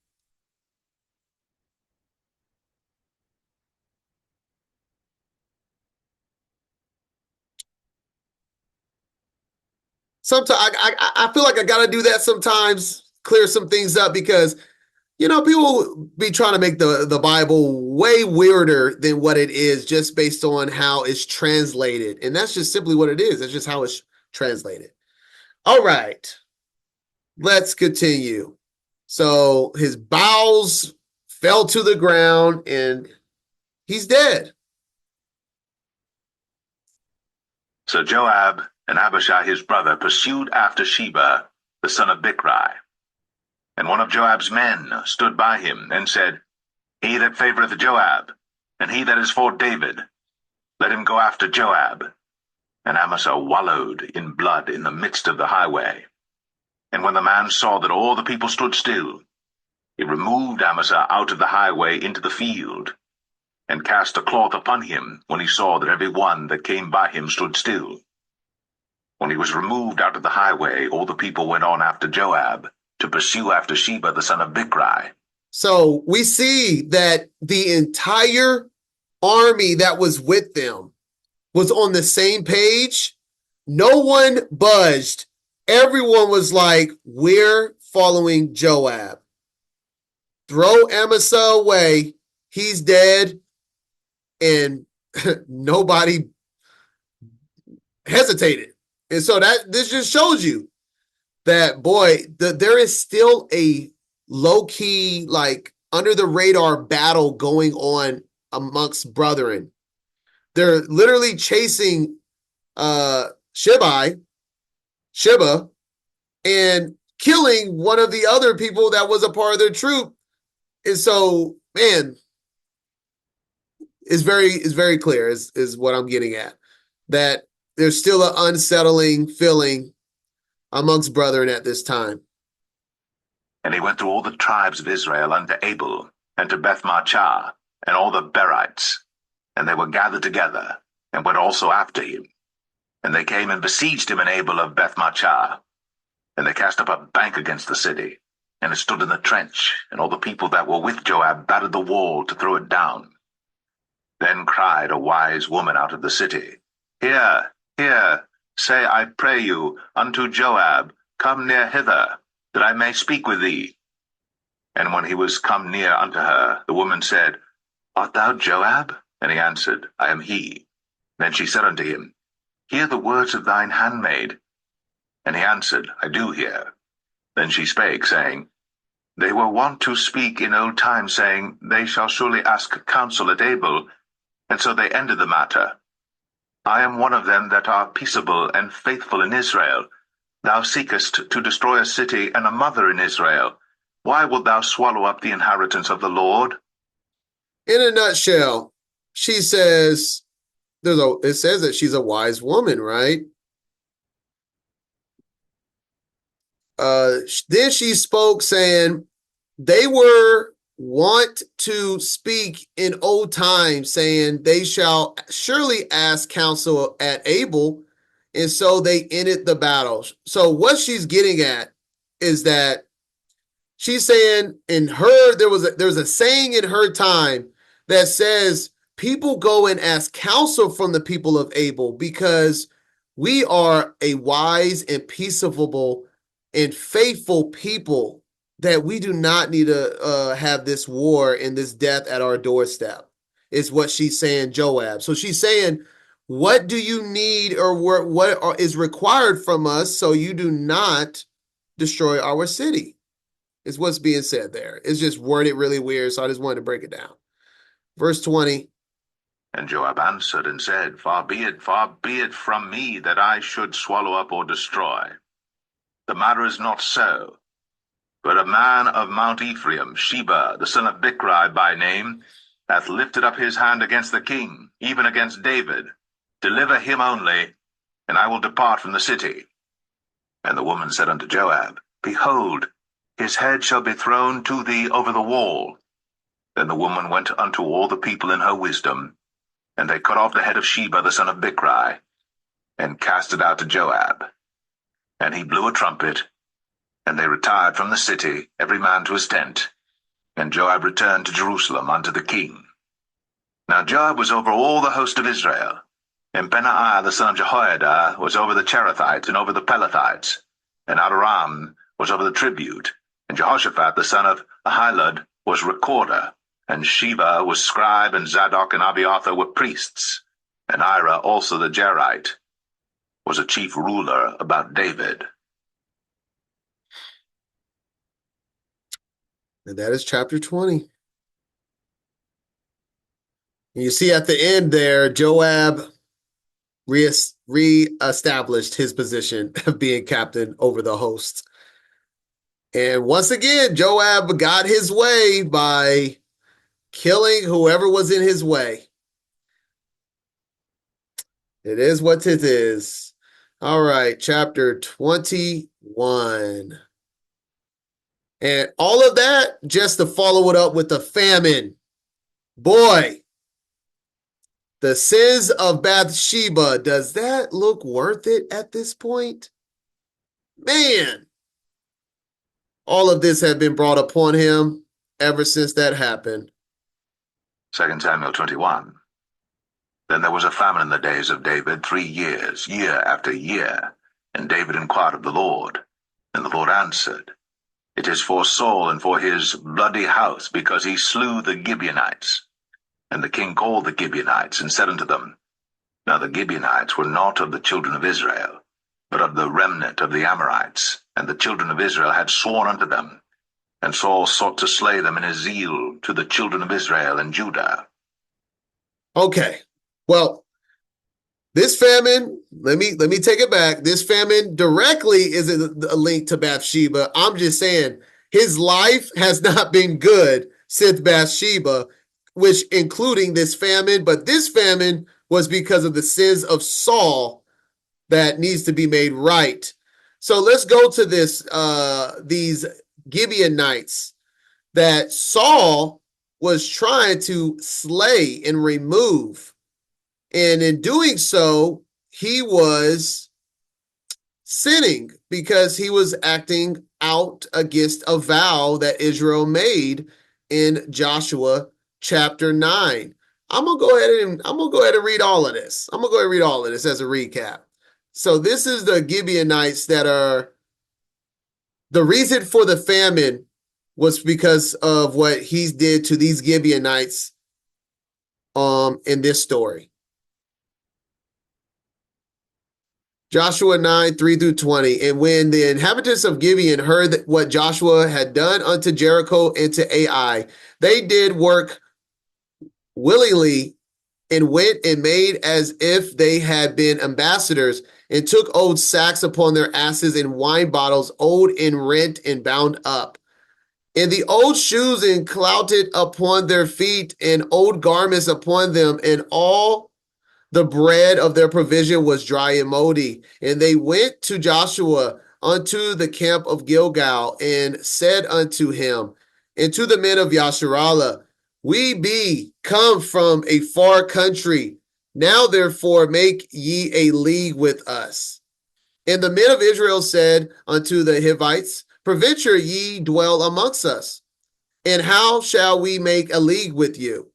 Sometimes I feel like I got to do that sometimes, clear some things up, because people be trying to make the Bible way weirder than what it is just based on how it's translated. And that's just simply what it is. That's just how it's translated. All right, let's continue. So his bowels fell to the ground and he's dead. So Joab and Abishai his brother pursued after Sheba, the son of Bichri. And one of Joab's men stood by him and said, He that favoreth Joab, and he that is for David, let him go after Joab. And Amasa wallowed in blood in the midst of the highway. And when the man saw that all the people stood still, he removed Amasa out of the highway into the field, and cast a cloth upon him when he saw that every one that came by him stood still. When he was removed out of the highway, all the people went on after Joab, to pursue after Sheba the son of Bichri. So we see that the entire army that was with them was on the same page. No one budged. Everyone was like, we're following Joab. Throw Amasa away. He's dead. And nobody hesitated. And so this just shows you that, boy, there is still a low-key, like, under-the-radar battle going on amongst brethren. They're literally chasing Sheba, and killing one of the other people that was a part of their troop. And so, man, it's very clear, is what I'm getting at, that there's still an unsettling feeling amongst brethren at this time. And he went through all the tribes of Israel unto Abel, and to Beth-Marchah, and all the Berites, and they were gathered together, and went also after him. And they came and besieged him in Abel of Beth-Marchah, and they cast up a bank against the city, and it stood in the trench, and all the people that were with Joab battered the wall to throw it down. Then cried a wise woman out of the city, Hear, hear, say, I pray you, unto Joab, Come near hither, that I may speak with thee. And when he was come near unto her, the woman said, Art thou Joab? And he answered, I am he. Then she said unto him, Hear the words of thine handmaid. And he answered, I do hear. Then she spake, saying, They were wont to speak in old time, saying, They shall surely ask counsel at Abel. And so they ended the matter. I am one of them that are peaceable and faithful in Israel. Thou seekest to destroy a city and a mother in Israel. Why wilt thou swallow up the inheritance of the Lord? In a nutshell, she says, it says that she's a wise woman, right? Then she spoke, saying, they were wont to speak in old times, saying, they shall surely ask counsel at Abel. And so they ended the battle. So what she's getting at is that she's saying there was a saying in her time that says people go and ask counsel from the people of Abel because we are a wise and peaceable and faithful people that we do not need to have this war and this death at our doorstep, is what she's saying, Joab. So she's saying, what do you need, or what is required from us so you do not destroy our city, is what's being said there. It's just worded really weird, so I just wanted to break it down. Verse 20. And Joab answered and said, far be it from me that I should swallow up or destroy. The matter is not so. But a man of Mount Ephraim, Sheba, the son of Bichri by name, hath lifted up his hand against the king, even against David. Deliver him only, and I will depart from the city. And the woman said unto Joab, behold, his head shall be thrown to thee over the wall. Then the woman went unto all the people in her wisdom, and they cut off the head of Sheba the son of Bichri, and cast it out to Joab. And he blew a trumpet, and they retired from the city, every man to his tent. And Joab returned to Jerusalem unto the king. Now Joab was over all the host of Israel, and Benaiah the son of Jehoiada was over the Cherethites and over the Pelethites, and Adoram was over the tribute, and Jehoshaphat the son of Ahilud was recorder, and Sheba was scribe, and Zadok and Abiathar were priests, and Ira also the Jerite was a chief ruler about David. And that is chapter 20. And you see at the end there, Joab re-established his position of being captain over the host. And once again, Joab got his way by killing whoever was in his way. It is what it is. All right, chapter 21. And all of that just to follow it up with the famine. Boy, the sins of Bathsheba, does that look worth it at this point? Man, all of this had been brought upon him ever since that happened. 2 Samuel 21. Then there was a famine in the days of David 3 years, year after year. And David inquired of the Lord. And the Lord answered, it is for Saul and for his bloody house, because he slew the Gibeonites. And the king called the Gibeonites, and said unto them, now the Gibeonites were not of the children of Israel, but of the remnant of the Amorites. And the children of Israel had sworn unto them. And Saul sought to slay them in his zeal to the children of Israel and Judah. Okay, well, this famine, let me take it back. This famine directly isn't a link to Bathsheba. I'm just saying his life has not been good since Bathsheba, which including this famine. But this famine was because of the sins of Saul that needs to be made right. So let's go to this, these Gibeonites that Saul was trying to slay and remove. And in doing so, he was sinning because he was acting out against a vow that Israel made in Joshua chapter 9. I'm gonna go ahead and read all of this. I'm gonna go ahead and read all of this as a recap. So this is the Gibeonites that are the reason for the famine was because of what he did to these Gibeonites in this story. Joshua 9, 3 through 20. And when the inhabitants of Gibeon heard what Joshua had done unto Jericho and to Ai, they did work willingly and went and made as if they had been ambassadors and took old sacks upon their asses and wine bottles, old and rent and bound up. And the old shoes and clouted upon their feet and old garments upon them, and all the bread of their provision was dry and moldy. And they went to Joshua unto the camp of Gilgal and said unto him and to the men of Yasharallah, we be come from a far country. Now therefore make ye a league with us. And the men of Israel said unto the Hivites, peradventure ye dwell amongst us, and how shall we make a league with you?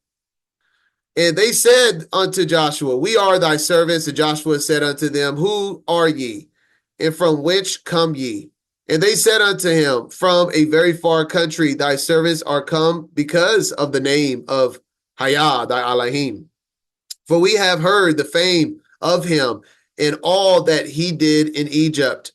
And they said unto Joshua, we are thy servants. And Joshua said unto them, who are ye? And from which come ye? And they said unto him, from a very far country thy servants are come because of the name of Hayah, thy Elohim. For we have heard the fame of him and all that he did in Egypt,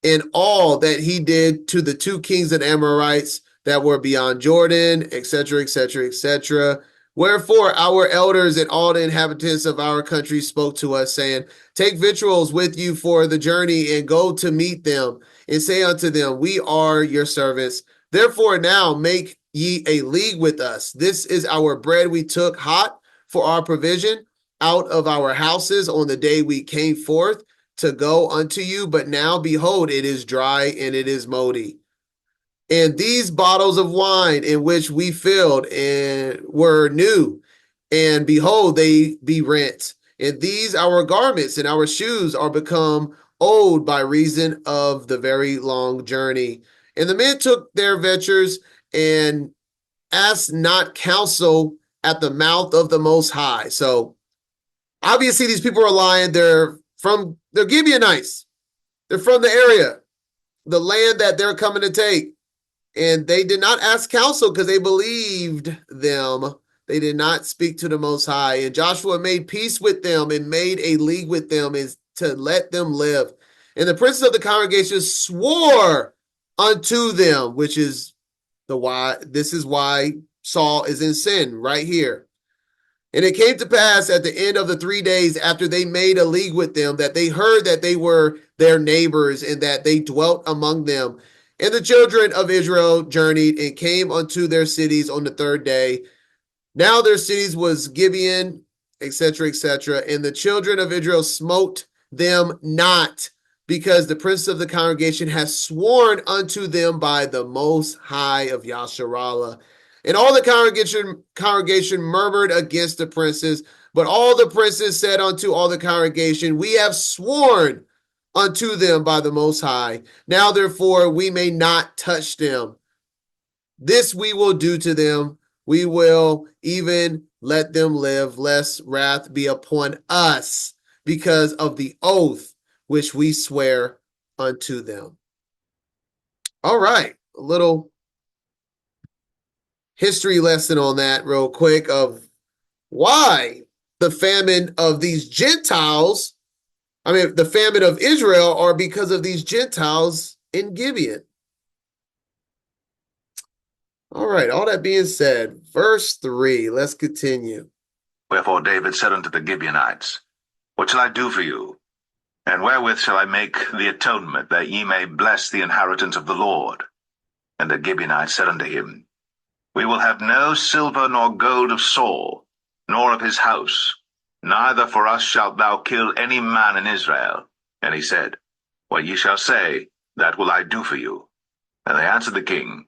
and all that he did to the two kings of the Amorites that were beyond Jordan, etc., etc., etc. Wherefore our elders and all the inhabitants of our country spoke to us, saying, take victuals with you for the journey, and go to meet them, and say unto them, we are your servants. Therefore now make ye a league with us. This is our bread we took hot for our provision out of our houses on the day we came forth to go unto you, but now behold, it is dry and it is moldy. And these bottles of wine in which we filled and were new, and behold, they be rent. And these our garments and our shoes are become old by reason of the very long journey. And the men took their ventures and asked not counsel at the mouth of the Most High. So obviously these people are lying. They're Gibeonites. They're from the area, the land that they're coming to take. And they did not ask counsel because they believed them. They did not speak to the Most High. And Joshua made peace with them and made a league with them is to let them live. And the princes of the congregation swore unto them, which is this is why Saul is in sin right here. And it came to pass at the end of the 3 days after they made a league with them that they heard that they were their neighbors and that they dwelt among them. And the children of Israel journeyed and came unto their cities on the 3rd day. Now their cities was Gibeon, etc., etc. And the children of Israel smote them not, because the prince of the congregation has sworn unto them by the Most High of Yasharallah. And all the congregation murmured against the princes, but all the princes said unto all the congregation, we have sworn unto them by the Most High. Now therefore we may not touch them. This we will do to them. We will even let them live, lest wrath be upon us because of the oath which we swear unto them. All right, a little history lesson on that real quick of why the famine of these Gentiles, the famine of Israel are because of these Gentiles in Gibeon. All right, all that being said, verse 3, let's continue. Wherefore David said unto the Gibeonites, what shall I do for you? And wherewith shall I make the atonement, that ye may bless the inheritance of the Lord? And the Gibeonites said unto him, we will have no silver nor gold of Saul, nor of his house, neither for us shalt thou kill any man in Israel. And he said, what ye shall say, that will I do for you. And they answered the king,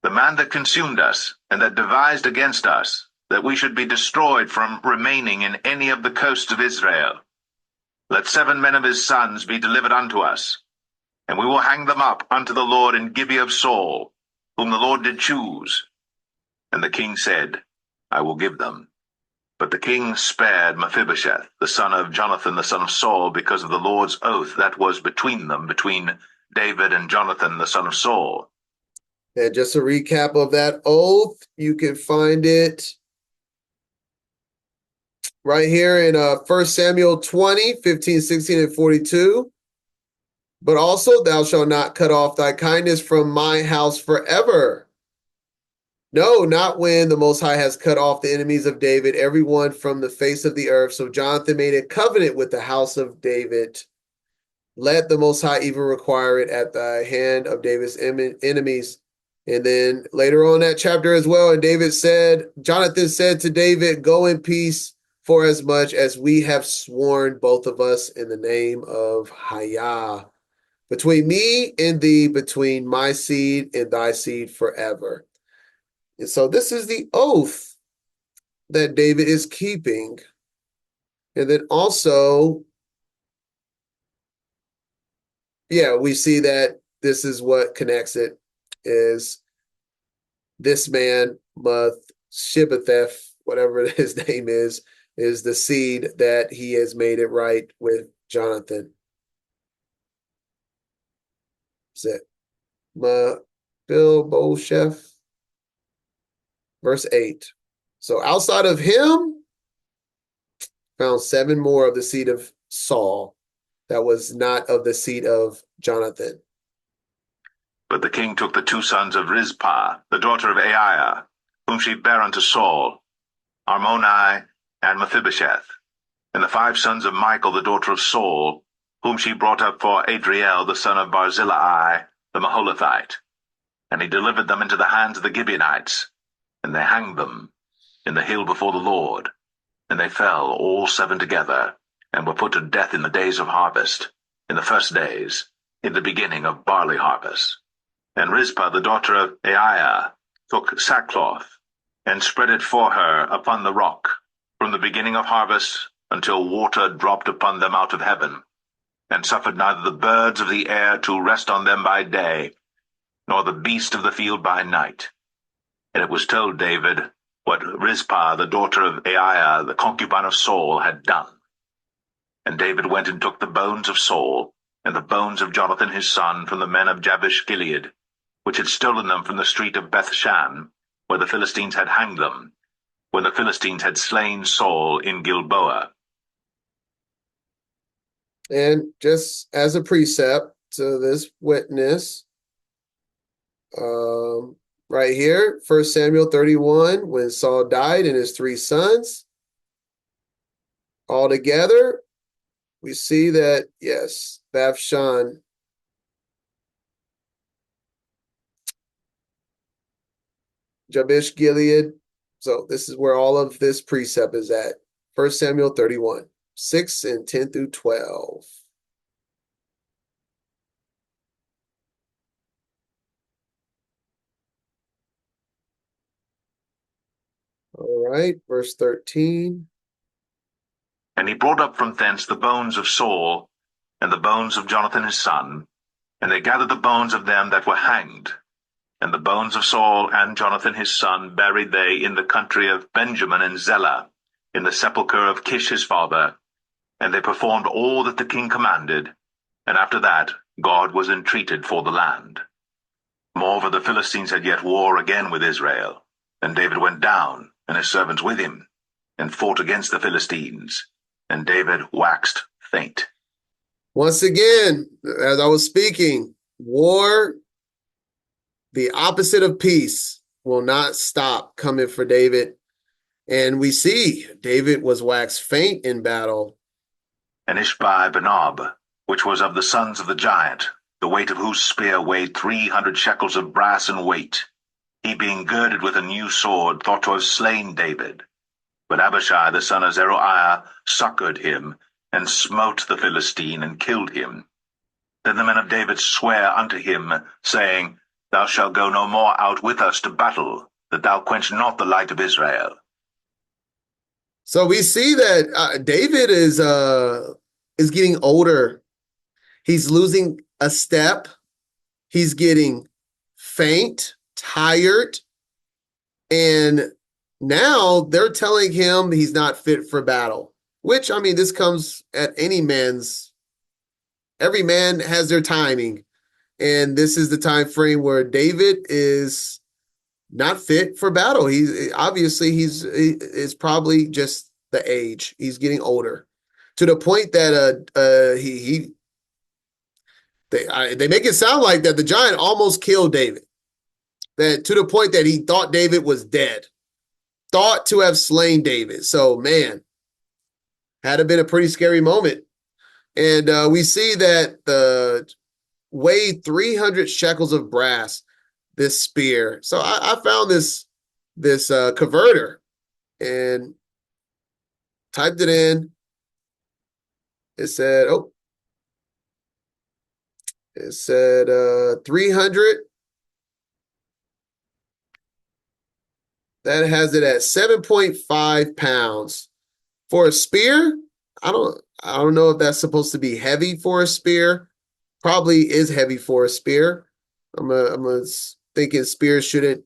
the man that consumed us, and that devised against us, that we should be destroyed from remaining in any of the coasts of Israel. Let 7 men of his sons be delivered unto us, and we will hang them up unto the Lord in Gibeah of Saul, whom the Lord did choose. And the king said, I will give them. But the king spared Mephibosheth, the son of Jonathan, the son of Saul, because of the Lord's oath that was between them, between David and Jonathan, the son of Saul. And just a recap of that oath, you can find it right here in 1 Samuel 20, 15, 16, and 42. But also, thou shalt not cut off thy kindness from my house forever. No, not when the Most High has cut off the enemies of David, everyone from the face of the earth. So Jonathan made a covenant with the house of David. Let the Most High even require it at the hand of David's enemies. And then later on that chapter as well, and Jonathan said to David, go in peace, for as much as we have sworn, both of us, in the name of Hayah, between me and thee, between my seed and thy seed forever. And so this is the oath that David is keeping. And then also, we see that this is what connects it, is this man, Mephibosheth, whatever his name is the seed that he has made it right with Jonathan. Is it Mephibosheth? Verse 8. So outside of him, found 7 more of the seed of Saul that was not of the seed of Jonathan. But the king took the 2 sons of Rizpah, the daughter of Aiah, whom she bare unto Saul, Armoni and Mephibosheth, and the 5 sons of Michal, the daughter of Saul, whom she brought up for Adriel, the son of Barzillai, the Maholathite. And he delivered them into the hands of the Gibeonites, and they hanged them in the hill before the Lord. And they fell all 7 together, and were put to death in the days of harvest, in the first days, in the beginning of barley harvest. And Rizpah, the daughter of Aiah, took sackcloth, and spread it for her upon the rock, from the beginning of harvest until water dropped upon them out of heaven, and suffered neither the birds of the air to rest on them by day, nor the beast of the field by night. And it was told David what Rizpah, the daughter of Aiah, the concubine of Saul, had done. And David went and took the bones of Saul, and the bones of Jonathan his son, from the men of Jabesh Gilead, which had stolen them from the street of Bethshan, where the Philistines had hanged them, when the Philistines had slain Saul in Gilboa. And just as a precept to this witness, right here, 1 Samuel 31, when Saul died and his 3 sons, all together, we see that, yes, Bethshan, Jabesh Gilead. So this is where all of this precept is at. 1 Samuel 31, 6 and 10 through 12. All right, verse 13. And he brought up from thence the bones of Saul, and the bones of Jonathan his son, and they gathered the bones of them that were hanged. And the bones of Saul and Jonathan his son buried they in the country of Benjamin and Zelah, in the sepulchre of Kish his father. And they performed all that the king commanded, and after that God was entreated for the land. Moreover, the Philistines had yet war again with Israel, and David went down, and his servants with him, and fought against the Philistines, and David waxed faint. Once again, as I was speaking, war, the opposite of peace, will not stop coming for David. And we see David was waxed faint in battle. And Ishbi-Benob, which was of the sons of the giant, the weight of whose spear weighed 300 shekels of brass in weight, he being girded with a new sword, thought to have slain David. But Abishai the son of Zeruiah succored him, and smote the Philistine, and killed him. Then the men of David sware unto him, saying, Thou shalt go no more out with us to battle, that thou quench not the light of Israel. So we see that David is getting older. He's losing a step. He's getting faint, tired, and now they're telling him he's not fit for battle, which, I mean, this comes at every man has their timing. And this is the time frame where David is not fit for battle. It's probably just the age. He's getting older to the point that they make it sound like that the giant almost killed David. That to the point that he thought David was dead, thought to have slain David. So, man, had to been a pretty scary moment. And we see that the weighed 300 shekels of brass, this spear. So I found this converter and typed it in. It said 300. That has it at 7.5 pounds. For a spear, I don't know if that's supposed to be heavy for a spear. Probably is heavy for a spear. I'm thinking spears shouldn't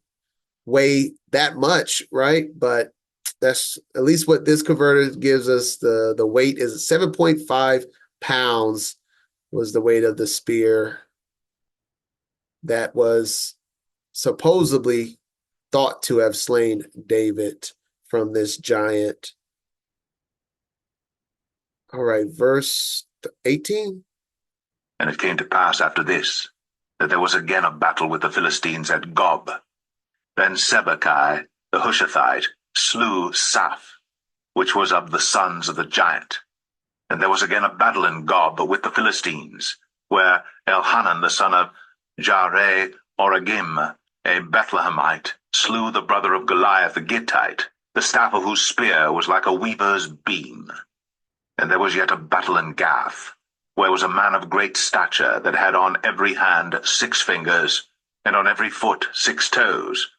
weigh that much, right? But That's at least what this converter gives us. The weight is 7.5 pounds was the weight of the spear that was supposedly thought to have slain David from this giant. All right, verse 18. And it came to pass after this, that there was again a battle with the Philistines at Gob. Then Sibbecai the Hushathite slew Saph, which was of the sons of the giant. And there was again a battle in Gob with the Philistines, where Elhanan the son of Jaare-Oregim, a Bethlehemite, slew the brother of Goliath the Gittite, the staff of whose spear was like a weaver's beam. And there was yet a battle in Gath, where was a man of great stature that had on every hand 6 fingers, and on every foot 6 toes,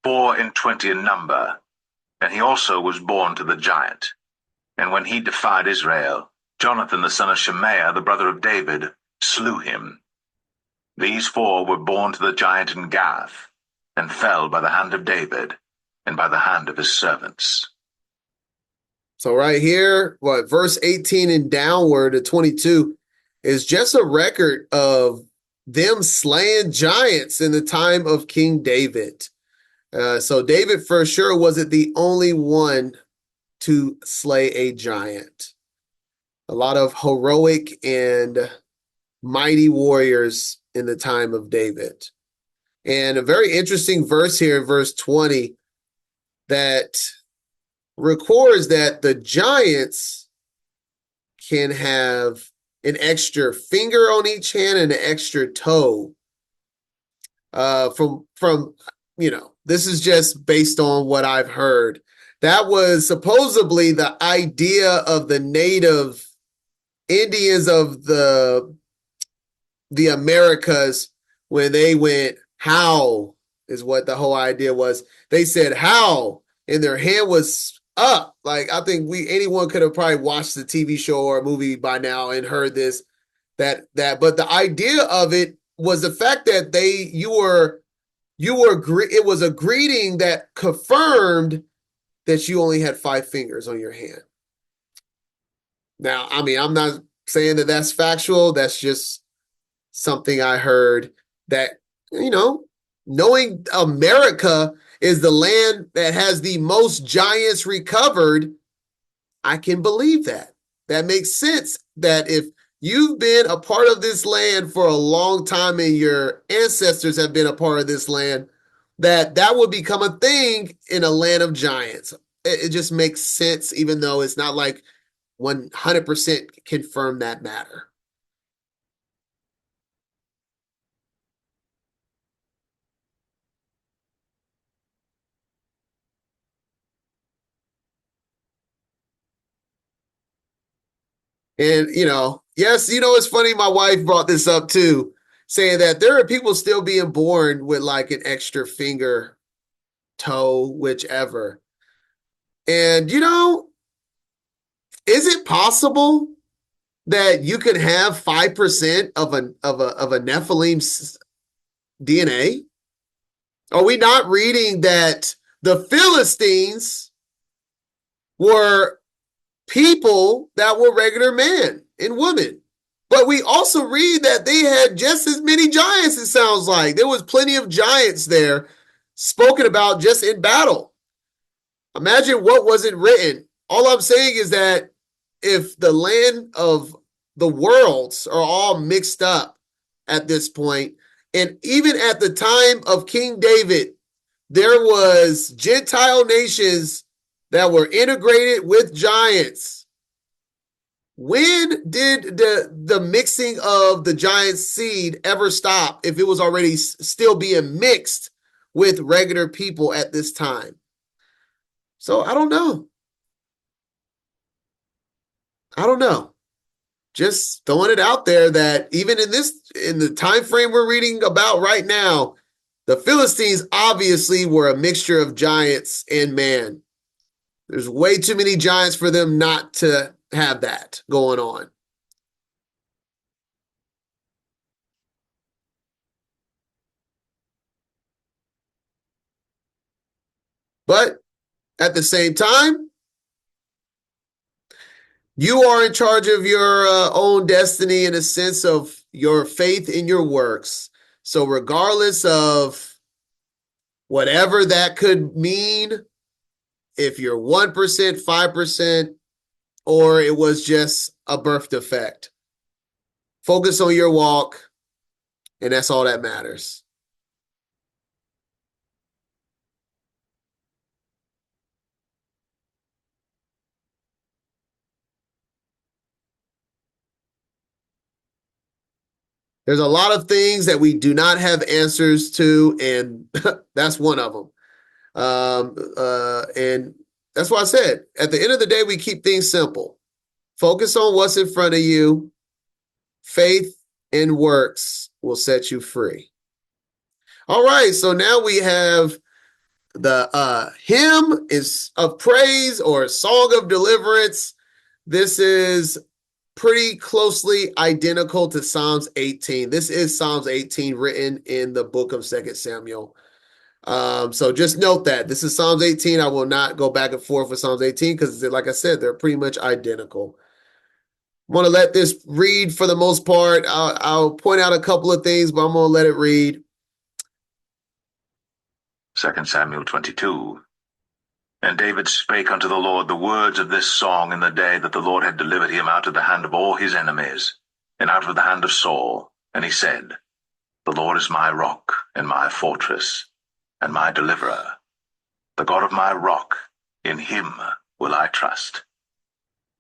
24 in number. And he also was born to the giant. And when he defied Israel, Jonathan the son of Shemaiah, the brother of David, slew him. These 4 were born to the giant in Gath, and fell by the hand of David, and by the hand of his servants. So right here, verse 18 and downward to 22 is just a record of them slaying giants in the time of King David. So David for sure wasn't the only one to slay a giant. A lot of heroic and mighty warriors in the time of David. And a very interesting verse here in verse 20 that records that the giants can have an extra finger on each hand and an extra toe. From this is just based on what I've heard. That was supposedly the idea of the native Indians of the Americas when they went howl is what the whole idea was. They said howl and their hand was up. Like I think anyone could have probably watched the TV show or a movie by now and heard this but the idea of it was the fact that it was a greeting that confirmed that you only had 5 fingers on your hand. Now, I mean, I'm not saying that that's factual. That's just something I heard that, knowing America is the land that has the most giants recovered, I can believe that. That makes sense that if you've been a part of this land for a long time and your ancestors have been a part of this land, that would become a thing in a land of giants. It just makes sense, even though it's not like 100% confirm that matter. And, yes, it's funny. My wife brought this up too, saying that there are people still being born with like an extra finger, toe, whichever. And, is it possible that you could have 5% of a Nephilim DNA? Are we not reading that the Philistines were people that were regular men and women? But we also read that they had just as many giants, it sounds like. There was plenty of giants there spoken about just in battle. Imagine what wasn't written. All I'm saying is that if the land of the worlds are all mixed up at this point, and even at the time of King David, there was Gentile nations that were integrated with giants. When did the mixing of the giant seed ever stop if it was already still being mixed with regular people at this time? So I don't know. Just throwing it out there that even in the time frame we're reading about right now, the Philistines obviously were a mixture of giants and man. There's way too many giants for them not to have that going on. But At the same time, you are in charge of your own destiny in a sense of your faith in your works. So, regardless of whatever that could mean, if you're 1%, 5%, or it was just a birth defect, focus on your walk, and that's all that matters. There's a lot of things that we do not have answers to, and that's one of them. And that's why I said, at the end of the day, we keep things simple. Focus on what's in front of you. Faith and works will set you free. All right, so now we have the hymn is of praise or song of deliverance. This is pretty closely identical to Psalms 18. This is Psalms 18 written in the book of 2 Samuel. So just note that this is Psalms 18. I will not go back and forth with Psalms 18 because, like I said, they're pretty much identical. I'm going to let this read for the most part. I'll point out a couple of things, but I'm going to let it read. 2 Samuel 22. And David spake unto the Lord the words of this song in the day that the Lord had delivered him out of the hand of all his enemies, and out of the hand of Saul. And he said, The Lord is my rock, and my fortress, and my deliverer. The God of my rock, in him will I trust.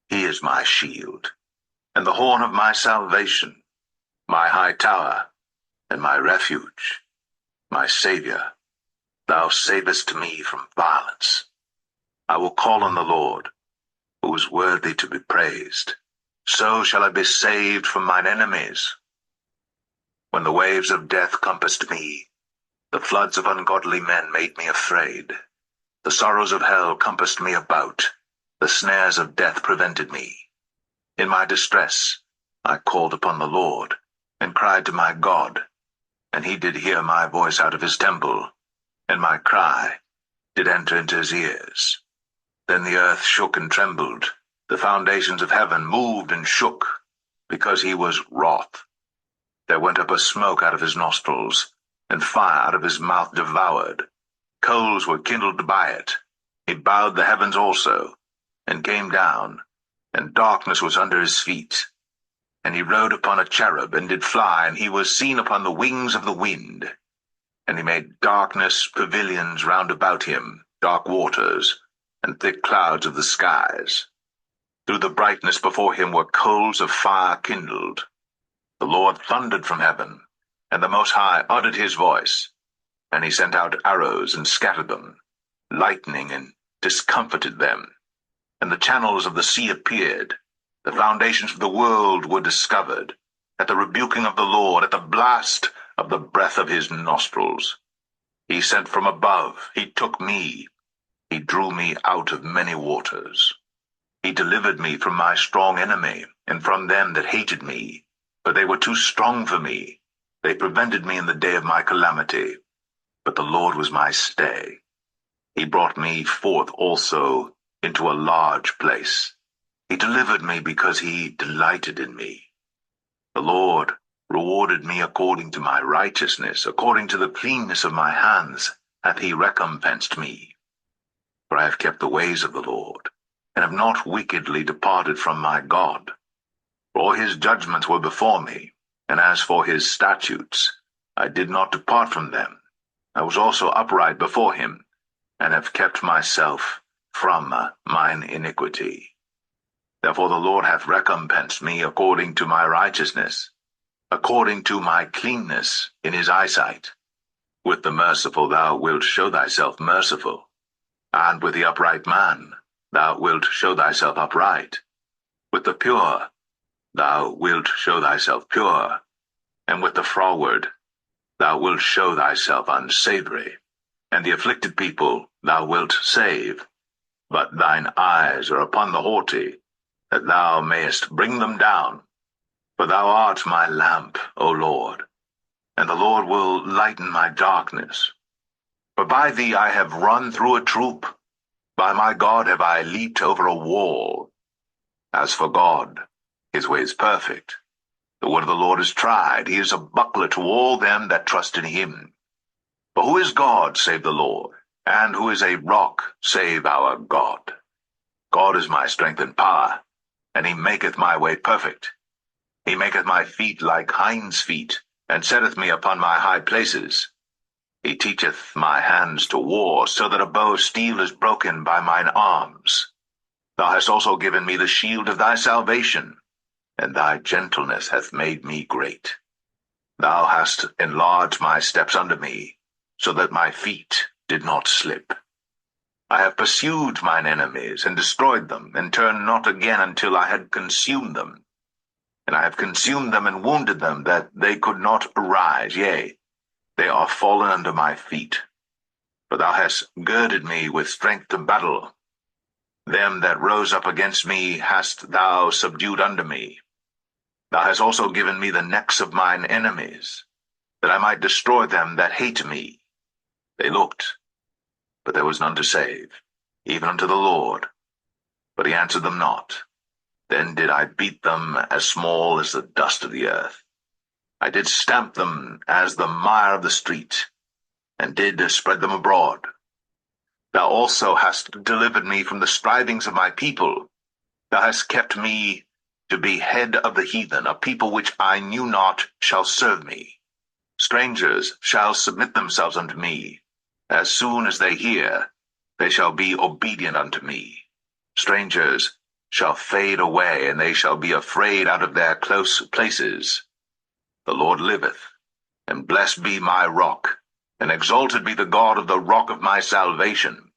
He is my shield, and the horn of my salvation, my high tower, and my refuge, my Saviour. Thou savest me from violence. I will call on the Lord, who is worthy to be praised. So shall I be saved from mine enemies. When the waves of death compassed me, the floods of ungodly men made me afraid. The sorrows of hell compassed me about. The snares of death prevented me. In my distress I called upon the Lord, and cried to my God, and he did hear my voice out of his temple, and my cry did enter into his ears. Then the earth shook and trembled, the foundations of heaven moved and shook, because he was wroth. There went up a smoke out of his nostrils, and fire out of his mouth devoured. Coals were kindled by it. He bowed the heavens also, and came down, and darkness was under his feet. And he rode upon a cherub, and did fly, and he was seen upon the wings of the wind. And he made darkness pavilions round about him, dark waters, and thick clouds of the skies. Through the brightness before him were coals of fire kindled. The Lord thundered from heaven, and the Most High uttered his voice. And he sent out arrows and scattered them, lightning and discomfited them. And the channels of the sea appeared. The foundations of the world were discovered, at the rebuking of the Lord, at the blast of the breath of his nostrils. He sent from above, he took me. He drew me out of many waters. He delivered me from my strong enemy, and from them that hated me. For they were too strong for me. They prevented me in the day of my calamity. But the Lord was my stay. He brought me forth also into a large place. He delivered me because he delighted in me. The Lord rewarded me according to my righteousness, according to the cleanness of my hands hath he recompensed me. For I have kept the ways of the Lord, and have not wickedly departed from my God. For all his judgments were before me, and as for his statutes, I did not depart from them. I was also upright before him, and have kept myself from mine iniquity. Therefore the Lord hath recompensed me according to my righteousness, according to my cleanness in his eyesight. With the merciful thou wilt show thyself merciful, and with the upright man thou wilt show thyself upright. With the pure thou wilt show thyself pure, and with the froward thou wilt show thyself unsavory, and the afflicted people thou wilt save. But thine eyes are upon the haughty, that thou mayest bring them down. For thou art my lamp, O Lord, and the Lord will lighten my darkness. For by thee I have run through a troop, By my God have I leaped over a wall. As for God, his way is perfect. The word of the Lord is tried. He is a buckler to all them that trust in him. For who is God save the Lord? And who is a rock save our God? God is my strength and power, and he maketh my way perfect. He maketh my feet like hinds' feet, and setteth me upon my high places. He teacheth my hands to war, so that a bow of steel is broken by mine arms. Thou hast also given me the shield of thy salvation, and thy gentleness hath made me great. Thou hast enlarged my steps under me, so that my feet did not slip. I have pursued mine enemies, and destroyed them, and turned not again until I had consumed them. And I have consumed them and wounded them, that they could not arise. Yea, they are fallen under my feet. For thou hast girded me with strength to battle. Them that rose up against me hast thou subdued under me. Thou hast also given me the necks of mine enemies, that I might destroy them that hate me. They looked, but there was none to save, even unto the Lord. But he answered them not. Then did I beat them as small as the dust of the earth. I did stamp them as the mire of the street, and did spread them abroad. Thou also hast delivered me from the strivings of my people. Thou hast kept me to be head of the heathen. A people which I knew not shall serve me. Strangers shall submit themselves unto me. As soon as they hear, they shall be obedient unto me. Strangers shall fade away, and they shall be afraid out of their close places. The Lord liveth, and blessed be my rock, and exalted be the God of the rock of my salvation.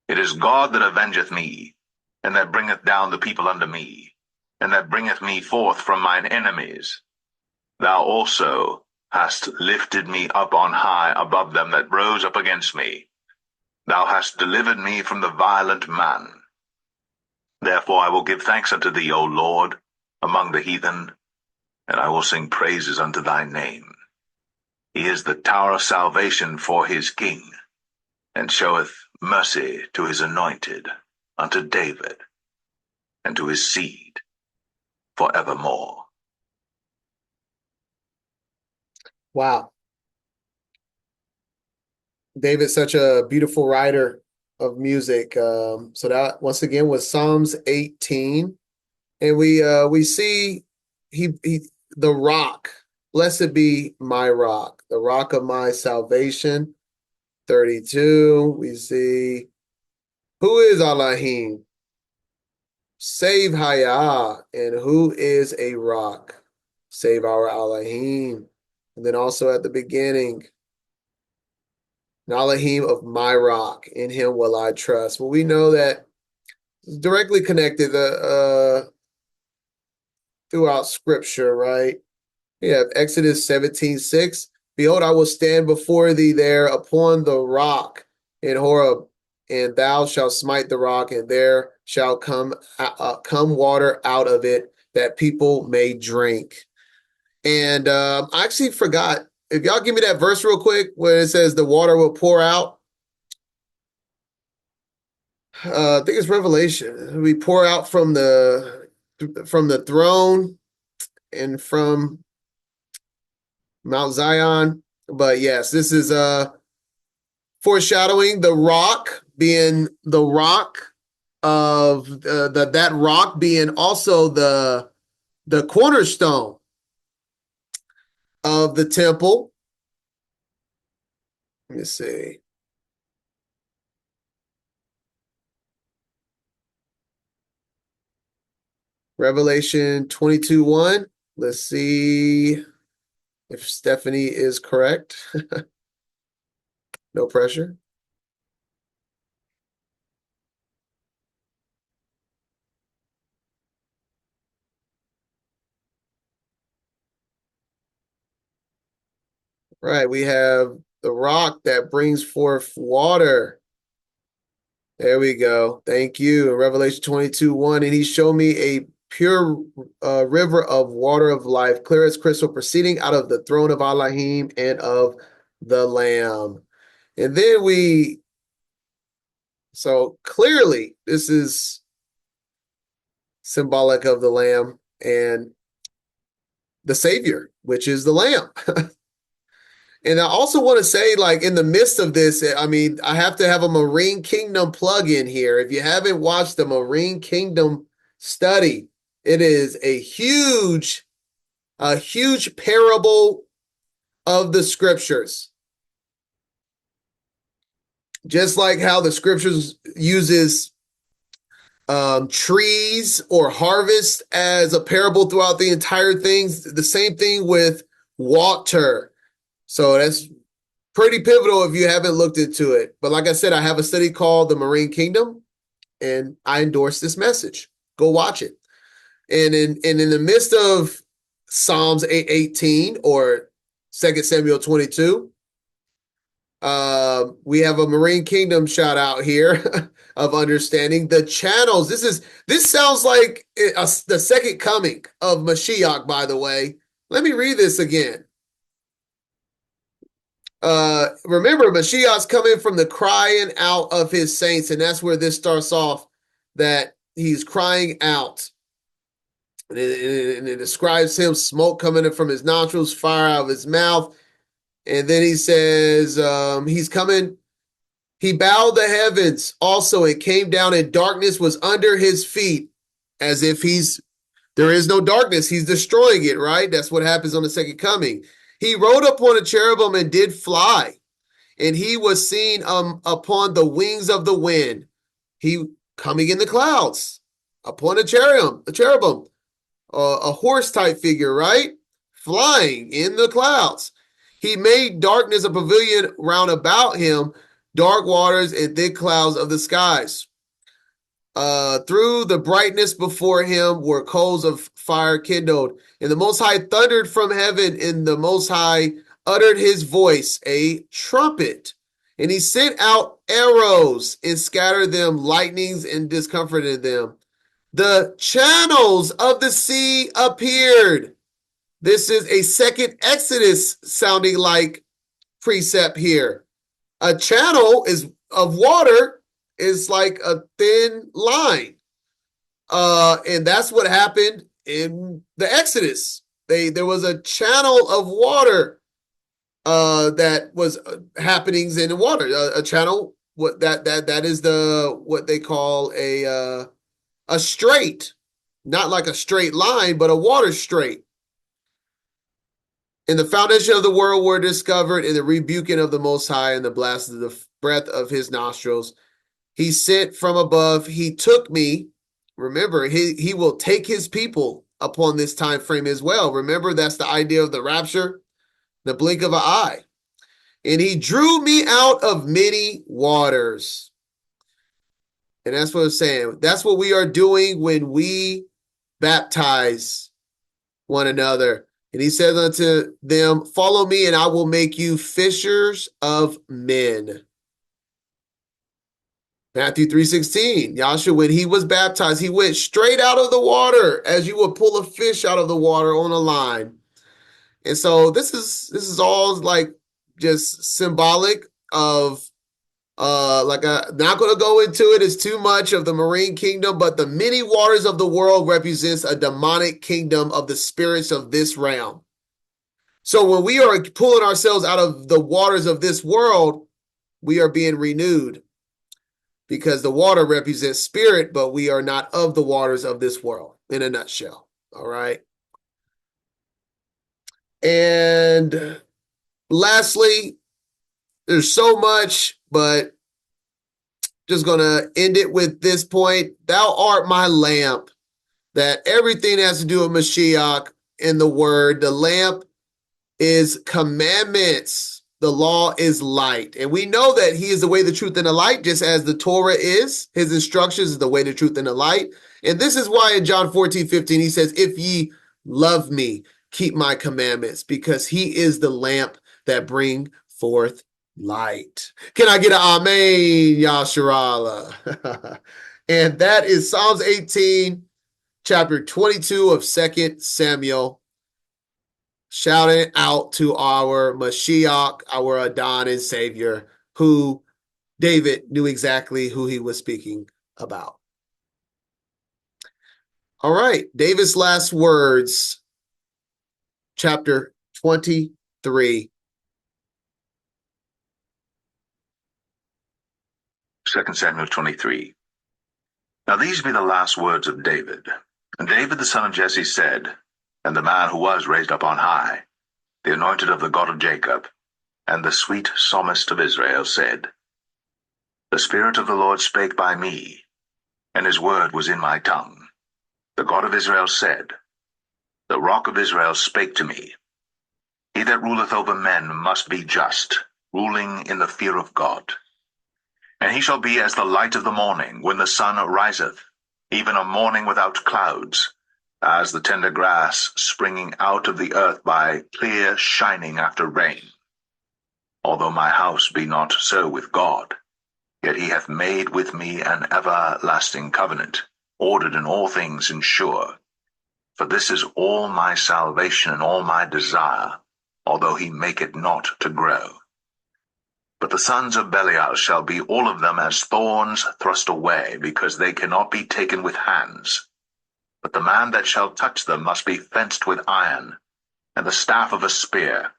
It is God that avengeth me, and that bringeth down the people unto me, and that bringeth me forth from mine enemies. Thou also hast lifted me up on high above them that rose up against me. Thou hast delivered me from the violent man. Therefore I will give thanks unto thee, O Lord, among the heathen, and I will sing praises unto thy name. He is the tower of salvation for his king, and showeth mercy to his anointed, unto David, and to his seed forevermore. Wow. David's such a beautiful writer of music. So that once again was Psalms 18. And we see he the rock, blessed be my rock, the rock of my salvation. 32, we see who is Elohim? Save Hayah, and who is a rock? Save our Elohim. And then also at the beginning, Elohim of my rock, in him will I trust. Well, we know that it's directly connected throughout scripture, right? We have Exodus 17:6. Behold, I will stand before thee there upon the rock in Horeb, and thou shalt smite the rock, and there shall come water out of it, that people may drink. And I actually forgot. If y'all give me that verse real quick, where it says the water will pour out. I think it's Revelation. We pour out from the throne and from Mount Zion. But yes, this is foreshadowing the rock being the rock of that rock being also the cornerstone of the temple. Let me see. Revelation 22:1. Let's see if Stephanie is correct. No pressure. Right, we have the rock that brings forth water. There we go. Thank you. In Revelation 22:1, and he showed me a pure river of water of life, clear as crystal, proceeding out of the throne of Elohim and of the Lamb. And then we So clearly, this is symbolic of the Lamb and the Savior, which is the Lamb. And I also want to say, like, in the midst of this, I mean, I have to have a Marine Kingdom plug in here. If you haven't watched the Marine Kingdom study, it is a huge parable of the scriptures. Just like how the scriptures uses trees or harvest as a parable throughout the entire things, the same thing with water. So that's pretty pivotal if you haven't looked into it. But like I said, I have a study called The Marine Kingdom, and I endorse this message. Go watch it. And in the midst of Psalms 8:18 or 2 Samuel 22, we have a Marine Kingdom shout out here of understanding the channels. This sounds like the second coming of Mashiach, by the way. Let me read this again. Remember, Mashiach's coming from the crying out of his saints, and that's where this starts off, that he's crying out. And it describes him, smoke coming from his nostrils, fire out of his mouth. And then he says, he's coming. He bowed the heavens also and came down, and darkness was under his feet, as if there is no darkness. He's destroying it, right? That's what happens on the second coming. He rode upon a cherubim and did fly, and he was seen upon the wings of the wind. He coming in the clouds upon a cherubim, a horse type figure, right? Flying in the clouds. He made darkness a pavilion round about him, dark waters and thick clouds of the skies. Through the brightness before him were coals of fire kindled, and the Most High thundered from heaven, and the Most High uttered his voice, a trumpet, and he sent out arrows and scattered them, lightnings and discomforted them. The channels of the sea appeared. This is a second Exodus sounding like precept here. A channel is of water is like a thin line. And that's what happened in the Exodus. There was a channel of water that was happenings in the water. A channel that is what they call a strait, not like a straight line, but a water strait. And the foundation of the world were discovered in the rebuking of the Most High and the blast of the breath of his nostrils. He sent from above. He took me. Remember, he will take his people upon this time frame as well. Remember, that's the idea of the rapture, the blink of an eye. And he drew me out of many waters. And that's what I'm saying. That's what we are doing when we baptize one another. And he says unto them, follow me, and I will make you fishers of men. Matthew 3:16, Yahshua, when he was baptized, he went straight out of the water as you would pull a fish out of the water on a line. And so this is all like just symbolic of I'm not going to go into it. It's too much of the Marine Kingdom, but the many waters of the world represents a demonic kingdom of the spirits of this realm. So when we are pulling ourselves out of the waters of this world, we are being renewed, because the water represents spirit, but we are not of the waters of this world, in a nutshell. All right. And lastly, there's so much, but just going to end it with this point. Thou art my lamp. That everything has to do with Mashiach and the word. The lamp is commandments. The law is light. And we know that he is the way, the truth, and the light, just as the Torah is. His instructions is the way, the truth, and the light. And this is why in John 14:15, he says, if ye love me, keep my commandments, because he is the lamp that bring forth light. Can I get an amen, Yasharallah? And that is Psalms 18, chapter 22 of 2 Samuel. Shouting out to our Mashiach, our Adon and Savior, who David knew exactly who he was speaking about. All right, David's last words, chapter 23. 2 Samuel 23. Now these be the last words of David. And David the son of Jesse said, and the man who was raised up on high, the anointed of the God of Jacob, and the sweet psalmist of Israel said, The Spirit of the Lord spake by me, and his word was in my tongue. The God of Israel said, The rock of Israel spake to me. He that ruleth over men must be just, ruling in the fear of God. And he shall be as the light of the morning, when the sun riseth, even a morning without clouds, as the tender grass springing out of the earth by clear shining after rain. Although my house be not so with God, yet he hath made with me an everlasting covenant, ordered in all things and sure. For this is all my salvation and all my desire, although he make it not to grow. But the sons of Belial shall be all of them as thorns thrust away, because they cannot be taken with hands. But the man that shall touch them must be fenced with iron, and the staff of a spear,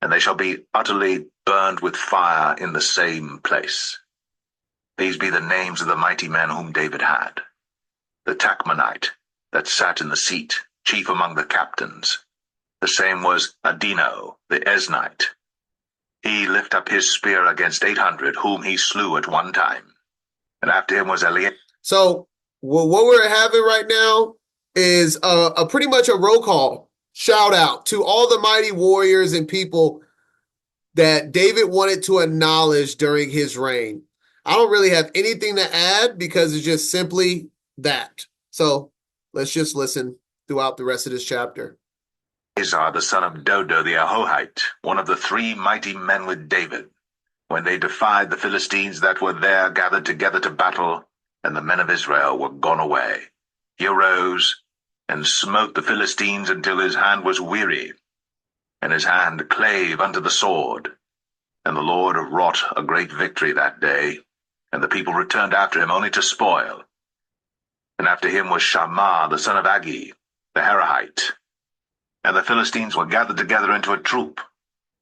and they shall be utterly burned with fire in the same place. These be the names of the mighty men whom David had. The Tachmonite, that sat in the seat, chief among the captains. The same was Adino, the Eznite. He lift up his spear against 800, whom he slew at one time. And after him was Eliab. So what we're having right now is a pretty much a roll call shout out to all the mighty warriors and people that David wanted to acknowledge during his reign. I don't really have anything to add because it's just simply that. So let's just listen throughout the rest of this chapter. Azar the son of Dodo the Ahohite, one of the 3 mighty men with David, when they defied the Philistines that were there gathered together to battle, and the men of Israel were gone away. He arose and smote the Philistines until his hand was weary, and his hand clave unto the sword. And the Lord wrought a great victory that day, and the people returned after him only to spoil. And after him was Shammah the son of Agi, the Harahite. And the Philistines were gathered together into a troop,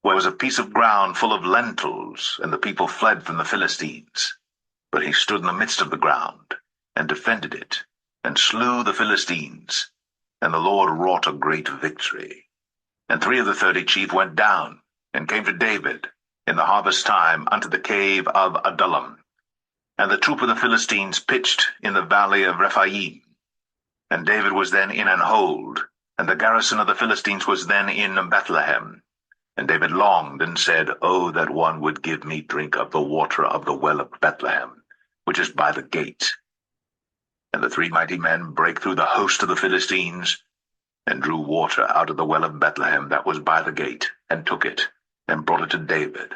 where was a piece of ground full of lentils, and the people fled from the Philistines. But he stood in the midst of the ground, and defended it, and slew the Philistines, and the Lord wrought a great victory. And 3 of the 30 chief went down, and came to David, in the harvest time, unto the cave of Adullam. And the troop of the Philistines pitched in the valley of Rephaim. And David was then in an hold, and the garrison of the Philistines was then in Bethlehem. And David longed and said, Oh, that one would give me drink of the water of the well of Bethlehem, which is by the gate. And the 3 mighty men brake through the host of the Philistines, and drew water out of the well of Bethlehem that was by the gate, and took it, and brought it to David.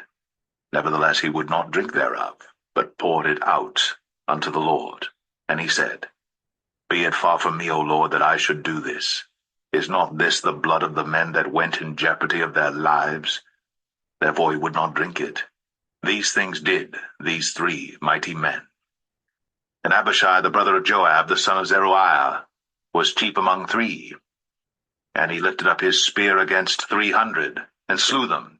Nevertheless he would not drink thereof, but poured it out unto the Lord. And he said, Be it far from me, O Lord, that I should do this. Is not this the blood of the men that went in jeopardy of their lives? Therefore he would not drink it. These things did these 3 mighty men. And Abishai, the brother of Joab, the son of Zeruiah, was chief among 3. And he lifted up his spear against 300, and slew them,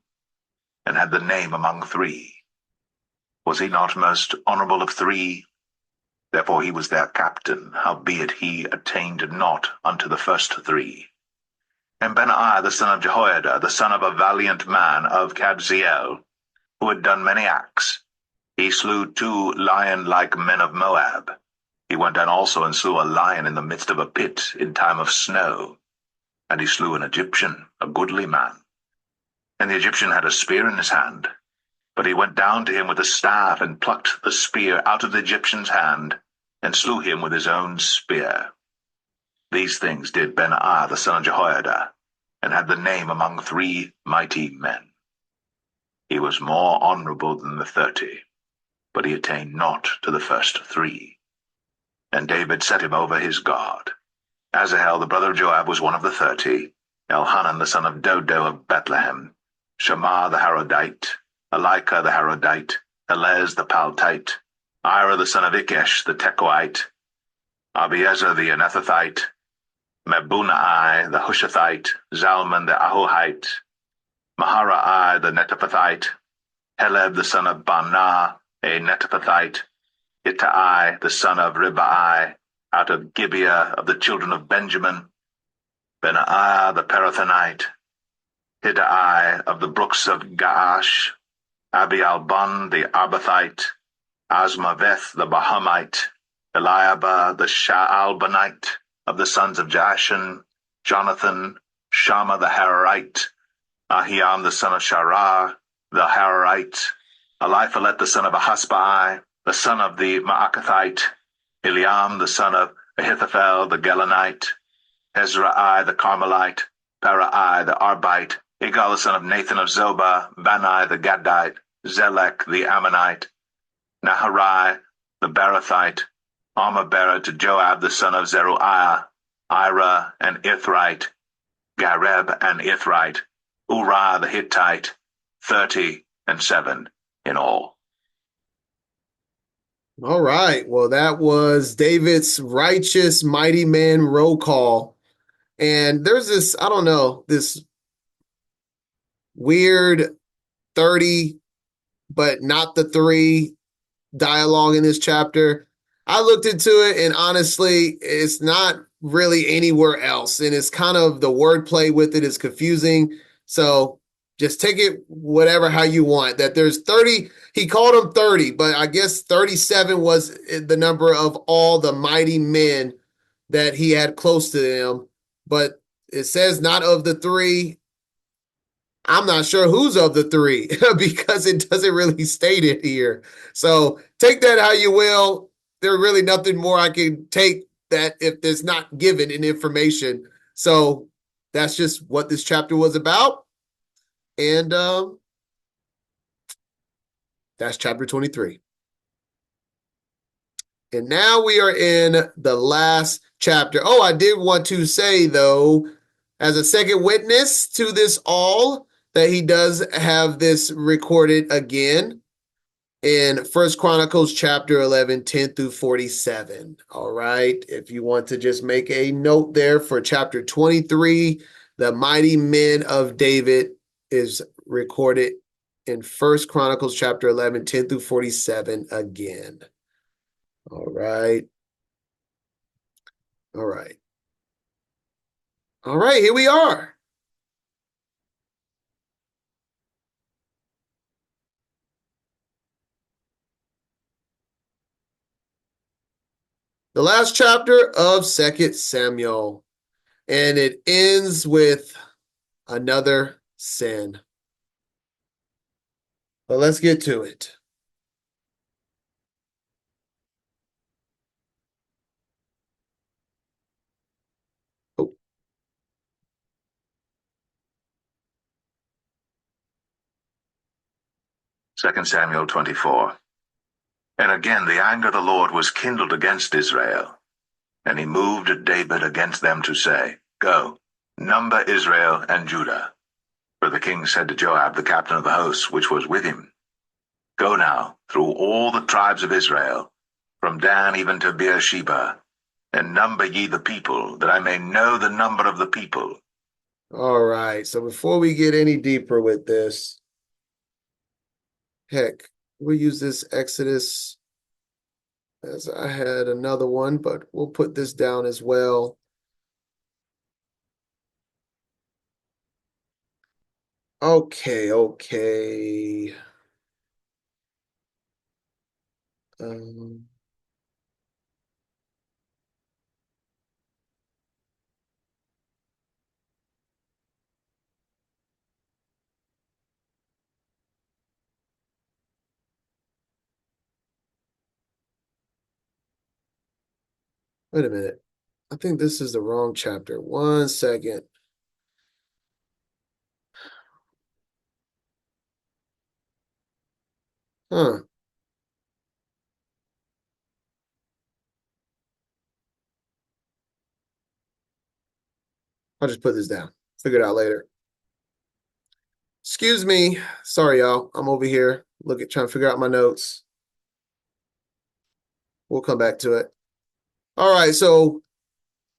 and had the name among 3. Was he not most honorable of 3? Therefore he was their captain, howbeit he attained not unto the first 3. And Benaiah the son of Jehoiada, the son of a valiant man of Kabzeel, who had done many acts, he slew 2 lion-like men of Moab. He went down also and slew a lion in the midst of a pit in time of snow. And he slew an Egyptian, a goodly man. And the Egyptian had a spear in his hand. But he went down to him with a staff, and plucked the spear out of the Egyptian's hand, and slew him with his own spear. These things did Benaiah the son of Jehoiada, and had the name among 3 mighty men. He was more honorable than the 30, but he attained not to the first 3. And David set him over his guard. Asahel the brother of Joab was one of the 30, Elhanan the son of Dodo of Bethlehem, Shammah the Harodite, Elika the Harodite, Helez the Paltite, Ira the son of Ikesh the Tekoite, Abiezer the Anethathite, Mebunai the Hushathite, Zalman the Ahohite, Maharai the Netophathite, Heleb the son of Banah, a Netophathite, Ittai the son of Ribai, out of Gibeah of the children of Benjamin, Benaiah the Parathonite, Hiddai of the brooks of Gaash, Abialbon the Arbathite, Asmaveth the Bahamite, Eliabah the Shaalbanite, of the sons of Jashan, Jonathan, Shammah the Hararite, Ahiam the son of Sharar, the Hararite, Eliphalet the son of Ahasbai, the son of the Maacathite, Eliam the son of Ahithophel the Gelonite, Ezrai the Carmelite, Parai the Arbite, Igal the son of Nathan of Zobah, Bani the Gadite, Zelek the Ammonite, Naharai the Barathite, Armabera to Joab the son of Zeruiah, Ira and Ithrite, Gareb and Ithrite, Uriah the Hittite, 37 in all. All right. Well, that was David's righteous mighty man roll call. And there's this, I don't know, this weird 30, but not the 3 dialogue in this chapter. I looked into it, and honestly, it's not really anywhere else. And it's kind of the wordplay with it is confusing. So just take it whatever how you want. That there's 30, he called them 30, but I guess 37 was the number of all the mighty men that he had close to him. But it says not of the 3. I'm not sure who's of the 3 because it doesn't really state it here. So take that how you will. There's really nothing more I can take that if it's not given in information. So that's just what this chapter was about. And that's chapter 23. And now we are in the last chapter. Oh, I did want to say, though, as a second witness to this all, that he does have this recorded again in First Chronicles chapter 11, 10 through 47. All right. If you want to just make a note there for chapter 23, the mighty men of David is recorded in First Chronicles chapter 11, 10 through 47 again. All right. All right. All right, here we are. The last chapter of 2 Samuel. And it ends with another sin. But let's get to it. Oh. 2 Samuel 24. And again the anger of the Lord was kindled against Israel, and he moved David against them to say, Go, number Israel and Judah. For the king said to Joab, the captain of the host, which was with him, Go now through all the tribes of Israel, from Dan even to Beersheba, and number ye the people, that I may know the number of the people. All right, so before we get any deeper with this, heck, we'll use this Exodus as I had another one, but we'll put this down as well. Okay. Um, Wait a minute. I think this is the wrong chapter. 1 second. Huh. I'll just put this down. Figure it out later. Excuse me. Sorry, y'all. I'm over here Trying to figure out my notes. We'll come back to it. All right, so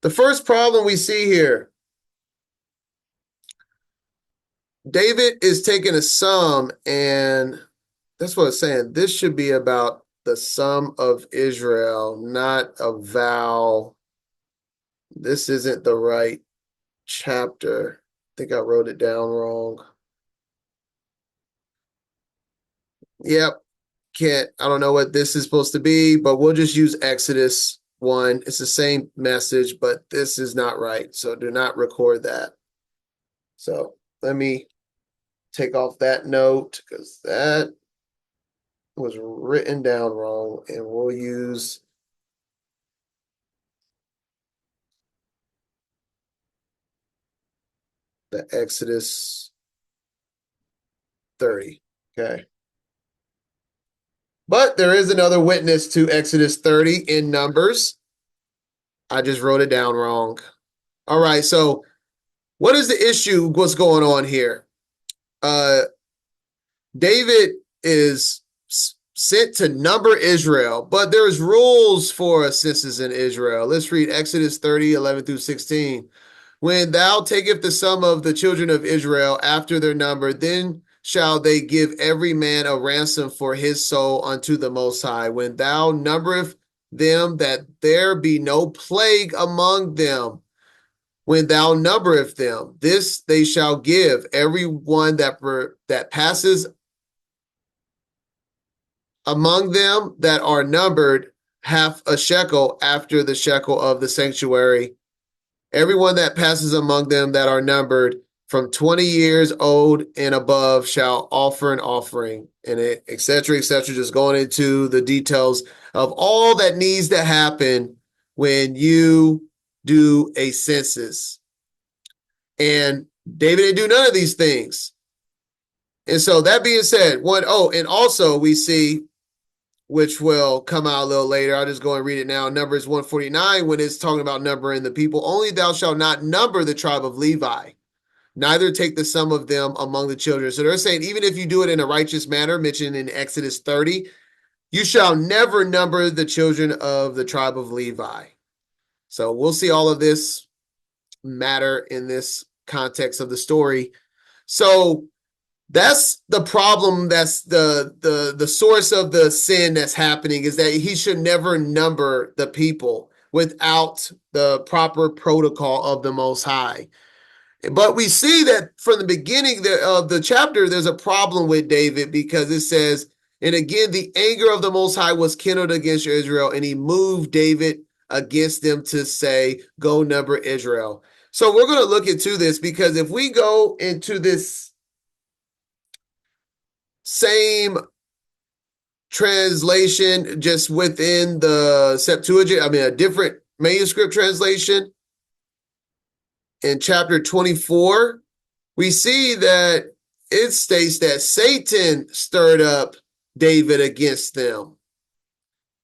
the first problem we see here, David is taking a sum, and that's what it's saying. This should be about the sum of Israel, not a vow. This isn't the right chapter. I think I wrote it down wrong. Yep. I don't know what this is supposed to be, but we'll just use Exodus 1. It's the same message, but this is not right. So do not record that. So let me take off that note because that was written down wrong, and we'll use the Exodus 30. Okay. But there is another witness to Exodus 30 in Numbers. I just wrote it down wrong. All right, so what is the issue? What's going on here? David is sent to number Israel, but there's rules for census in Israel. Let's read Exodus 30, 11 through 16. When thou takest the sum of the children of Israel after their number, then shall they give every man a ransom for his soul unto the Most High. When thou numberest them, that there be no plague among them, when thou numberest them, this they shall give every one that passes among them that are numbered half a shekel after the shekel of the sanctuary. Everyone that passes among them that are numbered from 20 years old and above shall offer an offering, and et cetera, just going into the details of all that needs to happen when you do a census. And David didn't do none of these things. And so that being said, and also we see, which will come out a little later, I'll just go and read it now. Numbers 149, when it's talking about numbering the people, only thou shalt not number the tribe of Levi, neither take the sum of them among the children. So they're saying, even if you do it in a righteous manner, mentioned in Exodus 30, you shall never number the children of the tribe of Levi. So we'll see all of this matter in this context of the story. So that's the problem. That's the source of the sin that's happening, is that he should never number the people without the proper protocol of the Most High. But we see that from the beginning of the chapter, there's a problem with David, because it says, and again, the anger of the Most High was kindled against Israel, and he moved David against them to say, go number Israel. So we're going to look into this, because if we go into this same translation just within the Septuagint, a different manuscript translation, in chapter 24, we see that it states that Satan stirred up David against them.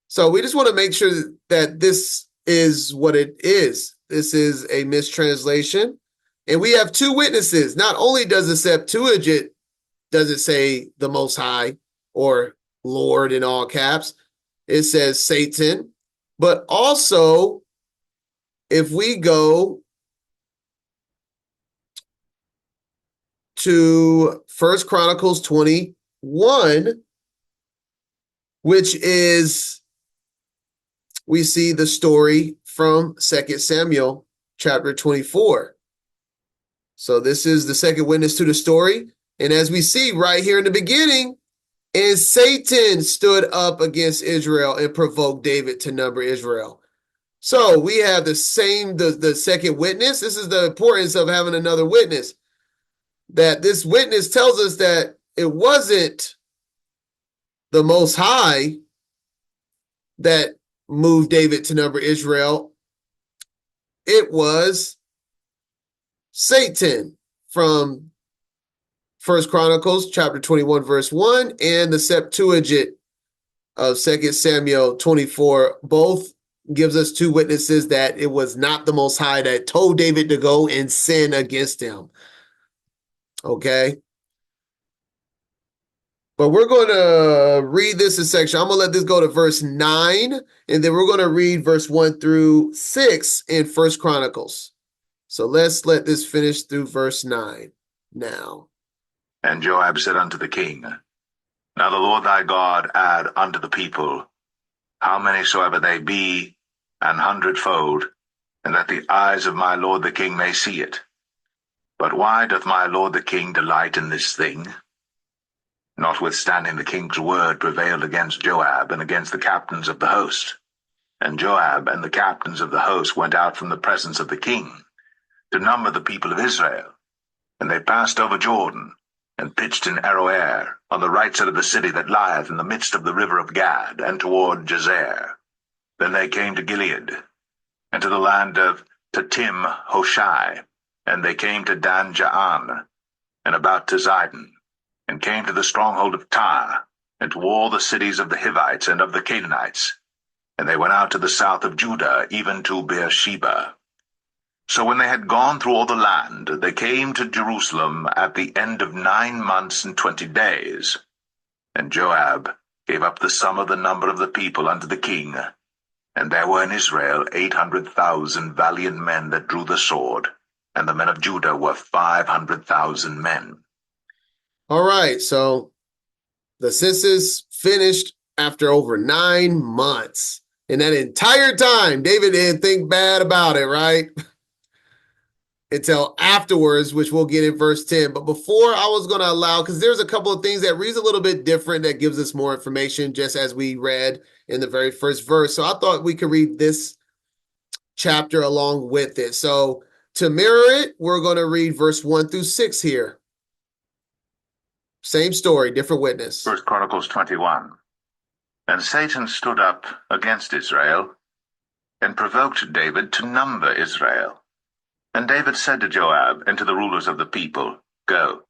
So we just want to make sure that this is what it is. This is a mistranslation. And we have two witnesses. Not only does the Septuagint does it say the Most High or Lord in all caps, it says Satan. But also, if we go to 1 Chronicles 21, which is, we see the story from 2 Samuel chapter 24. So this is the second witness to the story. And as we see right here in the beginning, and Satan stood up against Israel and provoked David to number Israel. So we have the second witness. This is the importance of having another witness. That this witness tells us that it wasn't the Most High that moved David to number Israel. It was Satan, from 1 Chronicles chapter 21, verse 1, and the Septuagint of 2 Samuel 24. Both gives us two witnesses that it was not the Most High that told David to go and sin against him. Okay. But we're going to read this in section. I'm going to let this go to verse 9, and then we're going to read verse 1 through 6 in First Chronicles. So let's let this finish through verse 9 now. And Joab said unto the king, Now the Lord thy God add unto the people, how many soever they be, an hundredfold, and that the eyes of my lord the king may see it. But why doth my lord the king delight in this thing? Notwithstanding the king's word prevailed against Joab and against the captains of the host. And Joab and the captains of the host went out from the presence of the king to number the people of Israel. And they passed over Jordan, and pitched in Aroer, on the right side of the city that lieth in the midst of the river of Gad, and toward Jazer. Then they came to Gilead, and to the land of Tatim Hoshai, and they came to Dan Jaan, and about to Zidon, and came to the stronghold of Tyre, and to all the cities of the Hivites and of the Canaanites. And they went out to the south of Judah, even to Beersheba. So when they had gone through all the land, they came to Jerusalem at the end of 9 months and 20 days. And Joab gave up the sum of the number of the people unto the king. And there were in Israel 800,000 valiant men that drew the sword, and the men of Judah were 500,000 men. All right, so the census finished after over 9 months. And that entire time, David didn't think bad about it, right? Until afterwards, which we'll get in verse 10. But before I was going to allow, because there's a couple of things that reads a little bit different that gives us more information, just as we read in the very first verse. So I thought we could read this chapter along with it. So to mirror it, we're going to read verse 1 through 6 here. Same story, different witness. 1 Chronicles 21. And Satan stood up against Israel, and provoked David to number Israel. And David said to Joab and to the rulers of the people, Go,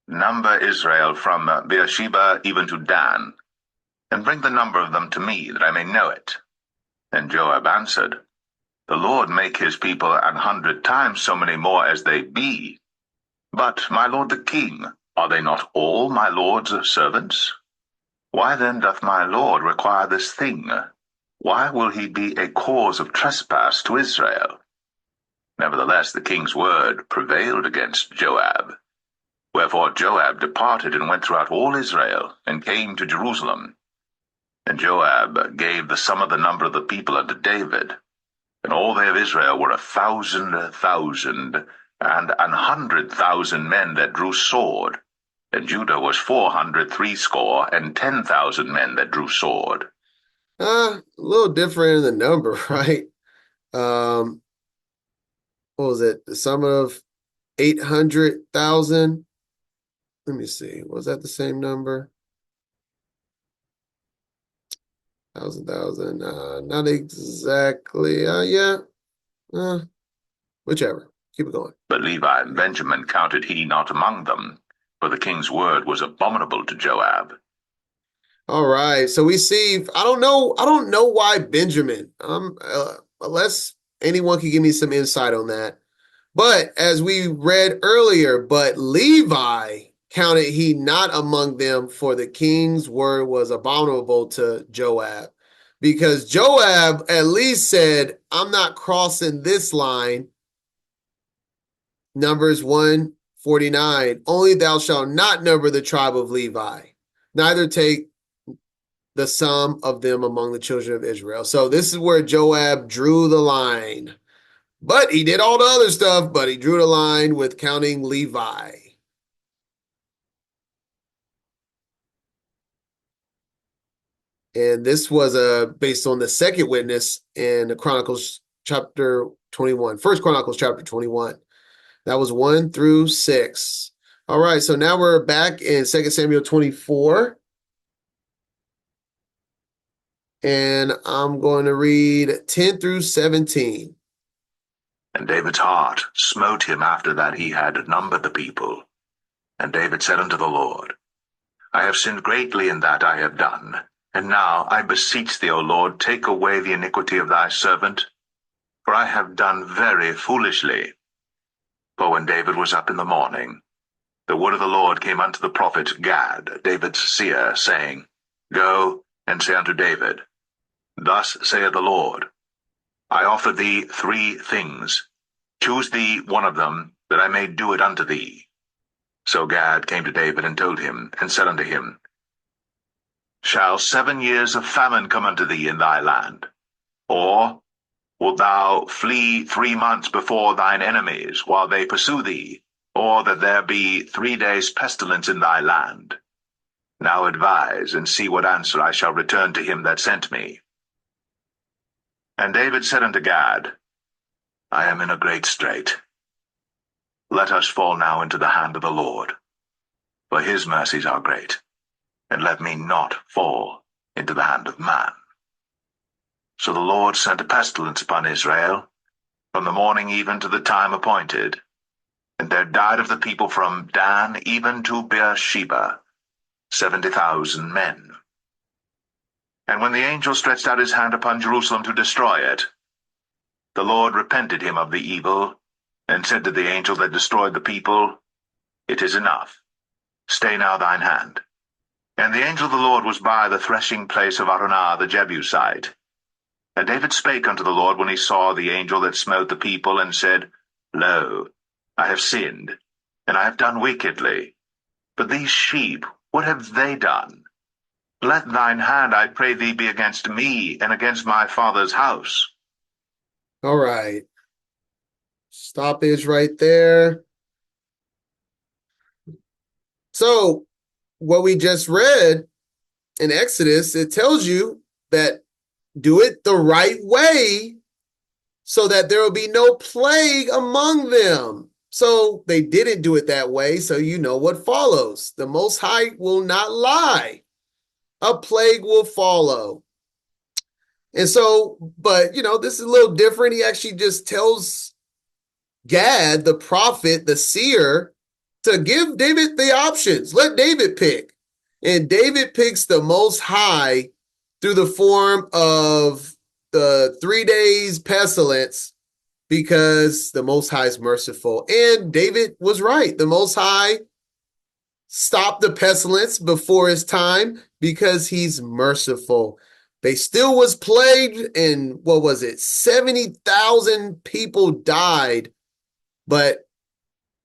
number Israel from Beersheba even to Dan, and bring the number of them to me, that I may know it. And Joab answered, The Lord make his people 100 times so many more as they be. But, my lord the king, are they not all my lord's servants? Why then doth my lord require this thing? Why will he be a cause of trespass to Israel? Nevertheless, the king's word prevailed against Joab. Wherefore Joab departed and went throughout all Israel, and came to Jerusalem. And Joab gave the sum of the number of the people unto David. And all they of Israel were 1,000,000, and 100,000 men that drew sword. And Judah was 460 men that drew sword. A little different in the number, right? What was it? The sum of 800,000. Let me see. Was that the same number? Thousand. Not exactly. Yeah. Whichever. Keep it going. But Levi and Benjamin counted he not among them, for the king's word was abominable to Joab. All right. So we see, I don't know why Benjamin. Unless anyone can give me some insight on that. But as we read earlier, but Levi counted he not among them, for the king's word was abominable to Joab. Because Joab at least said, I'm not crossing this line. Numbers 149, only thou shalt not number the tribe of Levi, neither take the sum of them among the children of Israel. So this is where Joab drew the line. But he did all the other stuff, but he drew the line with counting Levi. And this was based on the second witness in the Chronicles chapter 21, First Chronicles chapter 21. That was 1 through 6. All right, so now we're back in 2 Samuel 24. And I'm going to read 10 through 17. And David's heart smote him after that he had numbered the people. And David said unto the Lord, I have sinned greatly in that I have done. And now I beseech thee, O Lord, take away the iniquity of thy servant, for I have done very foolishly. For when David was up in the morning, the word of the Lord came unto the prophet Gad, David's seer, saying, Go and say unto David, Thus saith the Lord, I offer thee 3 things. Choose thee one of them, that I may do it unto thee. So Gad came to David and told him, and said unto him, Shall 7 years of famine come unto thee in thy land? Or wilt thou flee 3 months before thine enemies, while they pursue thee? Or that there be 3 days' pestilence in thy land? Now advise, and see what answer I shall return to him that sent me. And David said unto Gad, I am in a great strait. Let us fall now into the hand of the Lord, for his mercies are great, and let me not fall into the hand of man. So the Lord sent a pestilence upon Israel, from the morning even to the time appointed, and there died of the people from Dan even to Beersheba 70,000 men. And when the angel stretched out his hand upon Jerusalem to destroy it, the Lord repented him of the evil, and said to the angel that destroyed the people, It is enough. Stay now thine hand. And the angel of the Lord was by the threshing place of Araunah the Jebusite. And David spake unto the Lord when he saw the angel that smote the people, and said, Lo, I have sinned, and I have done wickedly. But these sheep, what have they done? Let thine hand, I pray thee, be against me, and against my father's house. All right. Stoppage right there. So what we just read in Exodus, it tells you that do it the right way so that there will be no plague among them. So they didn't do it that way. So you know what follows. The Most High will not lie. A plague will follow. And so, but this is a little different. He actually just tells Gad, the prophet, the seer, to give David the options. Let David pick. And David picks the Most High through the form of the 3 days pestilence, because the Most High is merciful. And David was right. The Most High stopped the pestilence before his time because he's merciful. They still was plagued, and what was it? 70,000 people died, but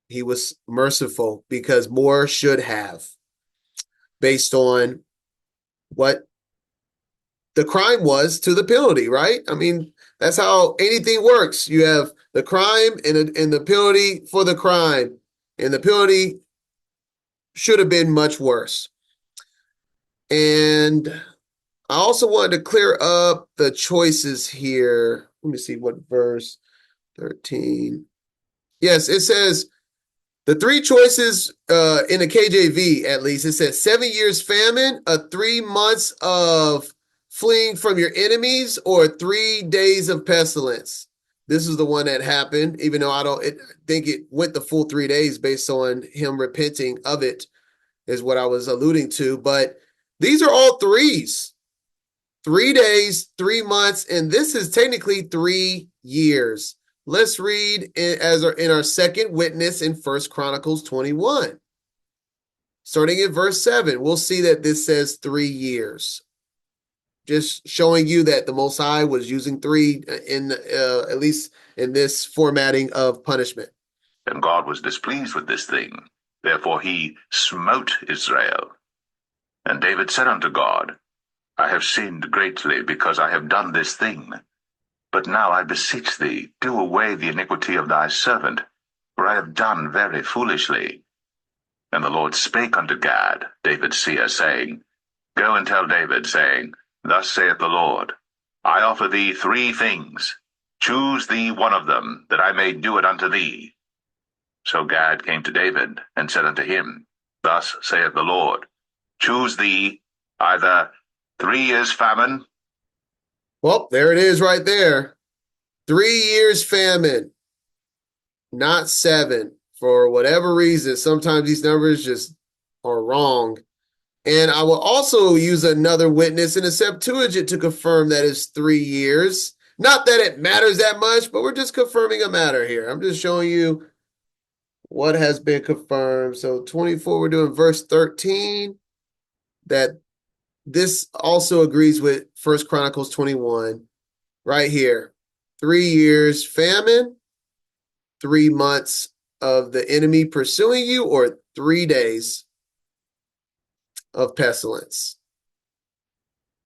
he was merciful because more should have, based on what the crime was to the penalty, right? I mean, that's how anything works. You have the crime and the penalty for the crime, and the penalty should have been much worse. And I also wanted to clear up the choices here. Let me see what verse 13. Yes, it says the 3 choices in the KJV, at least. It says 7 years famine, 3 months of fleeing from your enemies, or 3 days of pestilence. This is the one that happened, even though I don't think it went the full 3 days based on him repenting of it, is what I was alluding to. But these are all 3s. 3 days, 3 months, and this is technically 3 years. Let's read in our second witness in 1 Chronicles 21. Starting at verse 7, we'll see that this says 3 years. Just showing you that the Most High was using 3 in at least in this formatting of punishment. And God was displeased with this thing. Therefore he smote Israel. And David said unto God, I have sinned greatly because I have done this thing. But now I beseech thee, do away the iniquity of thy servant, for I have done very foolishly. And the Lord spake unto Gad, David's seer, saying, Go and tell David, saying, Thus saith the Lord, I offer thee 3 things. Choose thee one of them, that I may do it unto thee. So Gad came to David, and said unto him, Thus saith the Lord, Choose thee either 3 years famine. Well, there it is right there. 3 years famine, not 7. For whatever reason, sometimes these numbers just are wrong. And I will also use another witness in the Septuagint to confirm that it's 3 years. Not that it matters that much, but we're just confirming a matter here. I'm just showing you What has been confirmed? So 24, we're doing verse 13. That this also agrees with First Chronicles 21 right here. 3 years famine, 3 months of the enemy pursuing you, or 3 days of pestilence.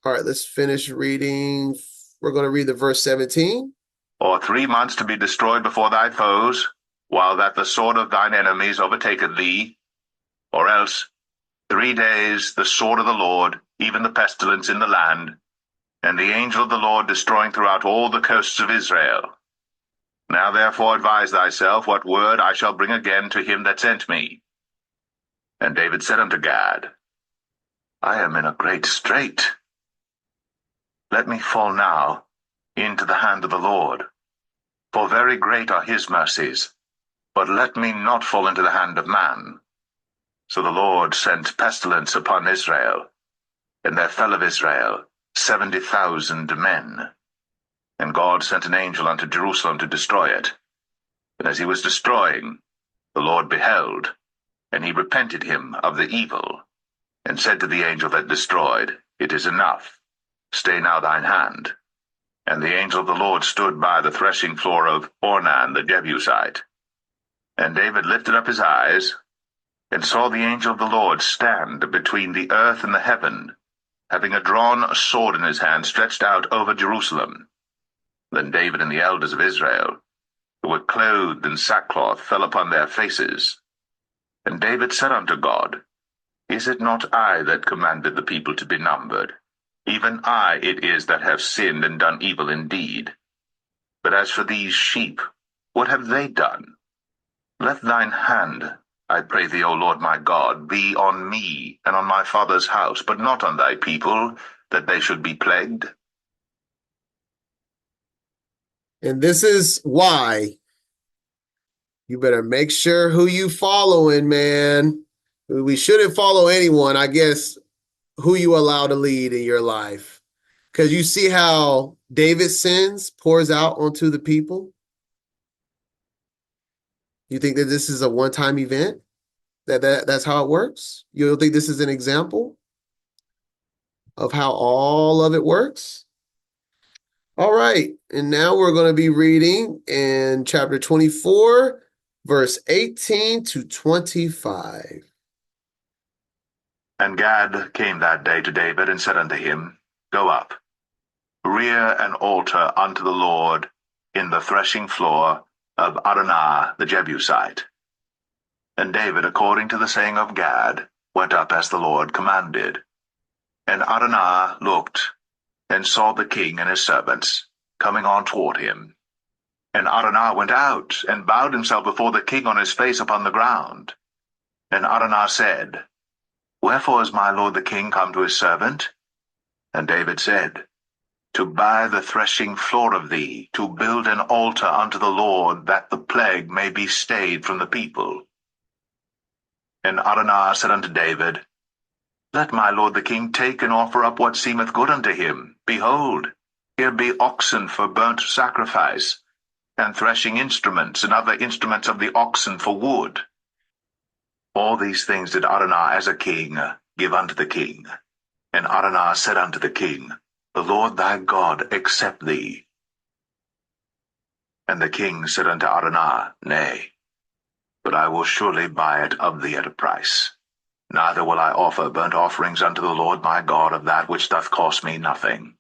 All right, let's finish reading. We're going to read the verse 17. Or 3 months to be destroyed before thy foes, while that the sword of thine enemies overtaketh thee, or else 3 days the sword of the Lord, even the pestilence in the land, and the angel of the Lord destroying throughout all the coasts of Israel. Now therefore advise thyself what word I shall bring again to him that sent me. And David said unto Gad, I am in a great strait. Let me fall now into the hand of the Lord, for very great are his mercies, but let me not fall into the hand of man. So the Lord sent pestilence upon Israel, and there fell of Israel 70,000 men. And God sent an angel unto Jerusalem to destroy it. And as he was destroying, the Lord beheld, and he repented him of the evil, and said to the angel that destroyed, It is enough, stay now thine hand. And the angel of the Lord stood by the threshing floor of Ornan the Jebusite. And David lifted up his eyes, and saw the angel of the Lord stand between the earth and the heaven, having a drawn sword in his hand stretched out over Jerusalem. Then David and the elders of Israel, who were clothed in sackcloth, fell upon their faces. And David said unto God, Is it not I that commanded the people to be numbered? Even I it is that have sinned and done evil indeed. But as for these sheep, what have they done? Let thine hand, I pray thee, O Lord my God, be on me and on my father's house, but not on thy people, that they should be plagued. And this is why you better make sure who you following, man. We shouldn't follow anyone, I guess, who you allow to lead in your life. Because you see how David's sins pours out onto the people. You think that this is a one-time event? That's how it works? You don't think this is an example of how all of it works? All right, and now we're going to be reading in chapter 24, verse 18 to 25. And Gad came that day to David, and said unto him, Go up, rear an altar unto the Lord in the threshing floor of Araunah the Jebusite. And David, according to the saying of Gad, went up as the Lord commanded. And Araunah looked, and saw the king and his servants coming on toward him. And Araunah went out, and bowed himself before the king on his face upon the ground. And Araunah said, Wherefore is my lord the king come to his servant? And David said, To buy the threshing floor of thee, to build an altar unto the Lord, that the plague may be stayed from the people. And Araunah said unto David, Let my lord the king take and offer up what seemeth good unto him. Behold, here be oxen for burnt sacrifice, and threshing instruments, and other instruments of the oxen for wood. All these things did Araunah as a king give unto the king. And Araunah said unto the king, The Lord thy God accept thee. And the king said unto Araunah, Nay, but I will surely buy it of thee at a price. Neither will I offer burnt offerings unto the Lord my God of that which doth cost me nothing.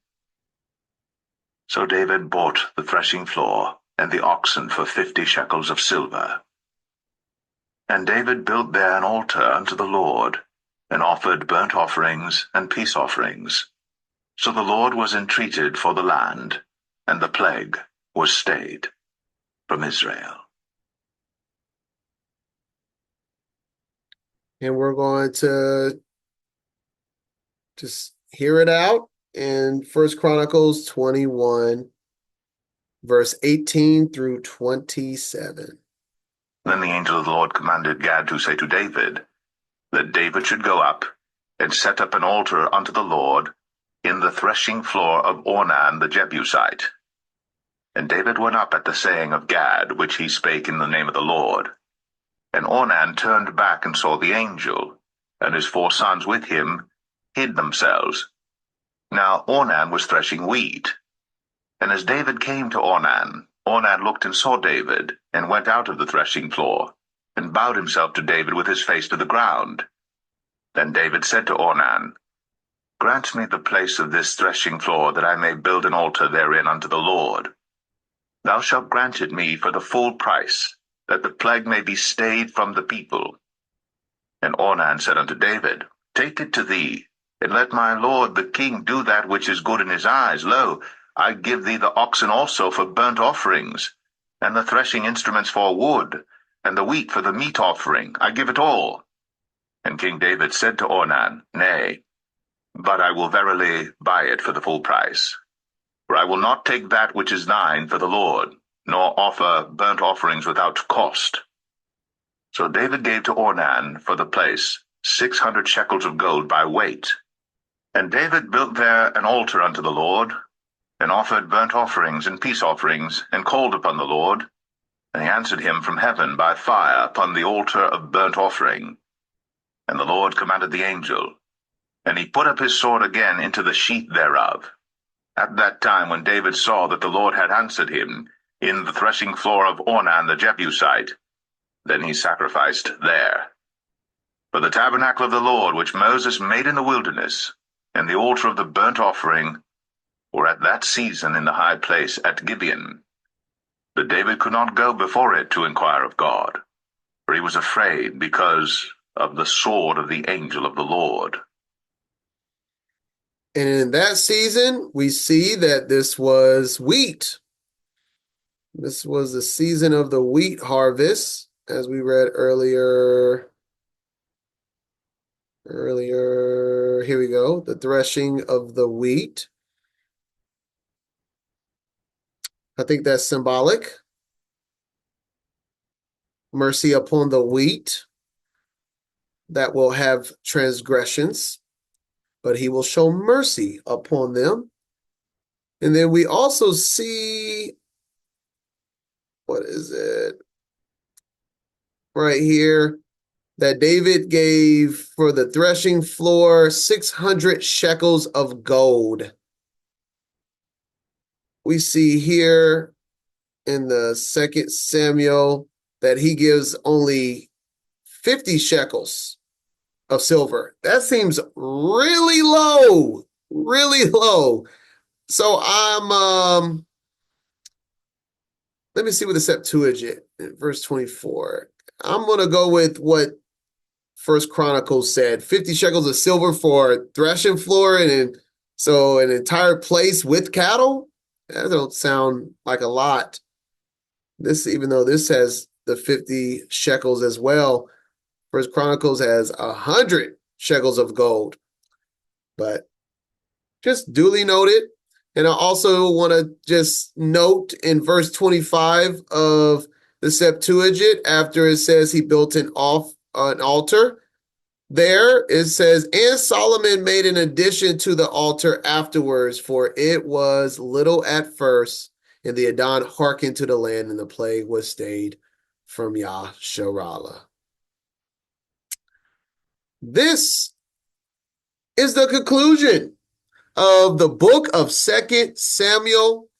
So David bought the threshing floor and the oxen for 50 shekels of silver. And David built there an altar unto the Lord, and offered burnt offerings and peace offerings. So the Lord was entreated for the land, and the plague was stayed from Israel. And we're going to just hear it out in First Chronicles 21, verse 18 through 27. Then the angel of the Lord commanded Gad to say to David, that David should go up, and set up an altar unto the Lord in the threshing floor of Ornan the Jebusite. And David went up at the saying of Gad, which he spake in the name of the Lord. And Ornan turned back and saw the angel, and his 4 sons with him hid themselves. Now Ornan was threshing wheat. And as David came to Ornan, Ornan looked and saw David, and went out of the threshing floor, and bowed himself to David with his face to the ground. Then David said to Ornan, Grant me the place of this threshing floor, that I may build an altar therein unto the Lord. Thou shalt grant it me for the full price, that the plague may be stayed from the people. And Ornan said unto David, Take it to thee, and let my lord the king do that which is good in his eyes. Lo, I give thee the oxen also for burnt offerings, and the threshing instruments for wood, and the wheat for the meat offering. I give it all. And King David said to Ornan, Nay, but I will verily buy it for the full price. For I will not take that which is thine for the Lord, nor offer burnt offerings without cost. So David gave to Ornan for the place 600 shekels of gold by weight. And David built there an altar unto the Lord, and offered burnt offerings and peace offerings, and called upon the Lord. And he answered him from heaven by fire upon the altar of burnt offering. And the Lord commanded the angel, and he put up his sword again into the sheath thereof. At that time when David saw that the Lord had answered him in the threshing floor of Ornan the Jebusite, then he sacrificed there. For the tabernacle of the Lord which Moses made in the wilderness, and the altar of the burnt offering, were at that season in the high place at Gibeon. But David could not go before it to inquire of God, for he was afraid because of the sword of the angel of the Lord. And in that season, we see that this was wheat. This was the season of the wheat harvest, as we read earlier. Here we go, the threshing of the wheat. I think that's symbolic. Mercy upon the wheat that will have transgressions, but he will show mercy upon them. And then we also see, what is it? Right here, that David gave for the threshing floor 600 shekels of gold. We see here in the 2 Samuel that he gives only 50 shekels of silver. That seems really low, really low. So let me see what the Septuagint in verse 24. I'm going to go with what First Chronicles said, 50 shekels of silver for threshing floor, and so an entire place with cattle. That don't sound like a lot. This, even though this has the 50 shekels as well, First Chronicles has 100 shekels of gold. But just duly noted. And I also want to just note in verse 25 of the Septuagint, after it says he built an altar, there it says, and Solomon made an addition to the altar afterwards, for it was little at first, and the Adon hearkened to the land, and the plague was stayed from Yasharallah. This is the conclusion of the book of 2 Samuel.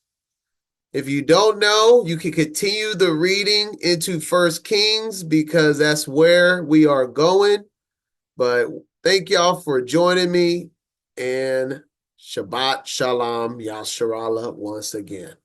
If you don't know, you can continue the reading into 1 Kings, because that's where we are going. But thank y'all for joining me, and Shabbat Shalom Yasharallah once again.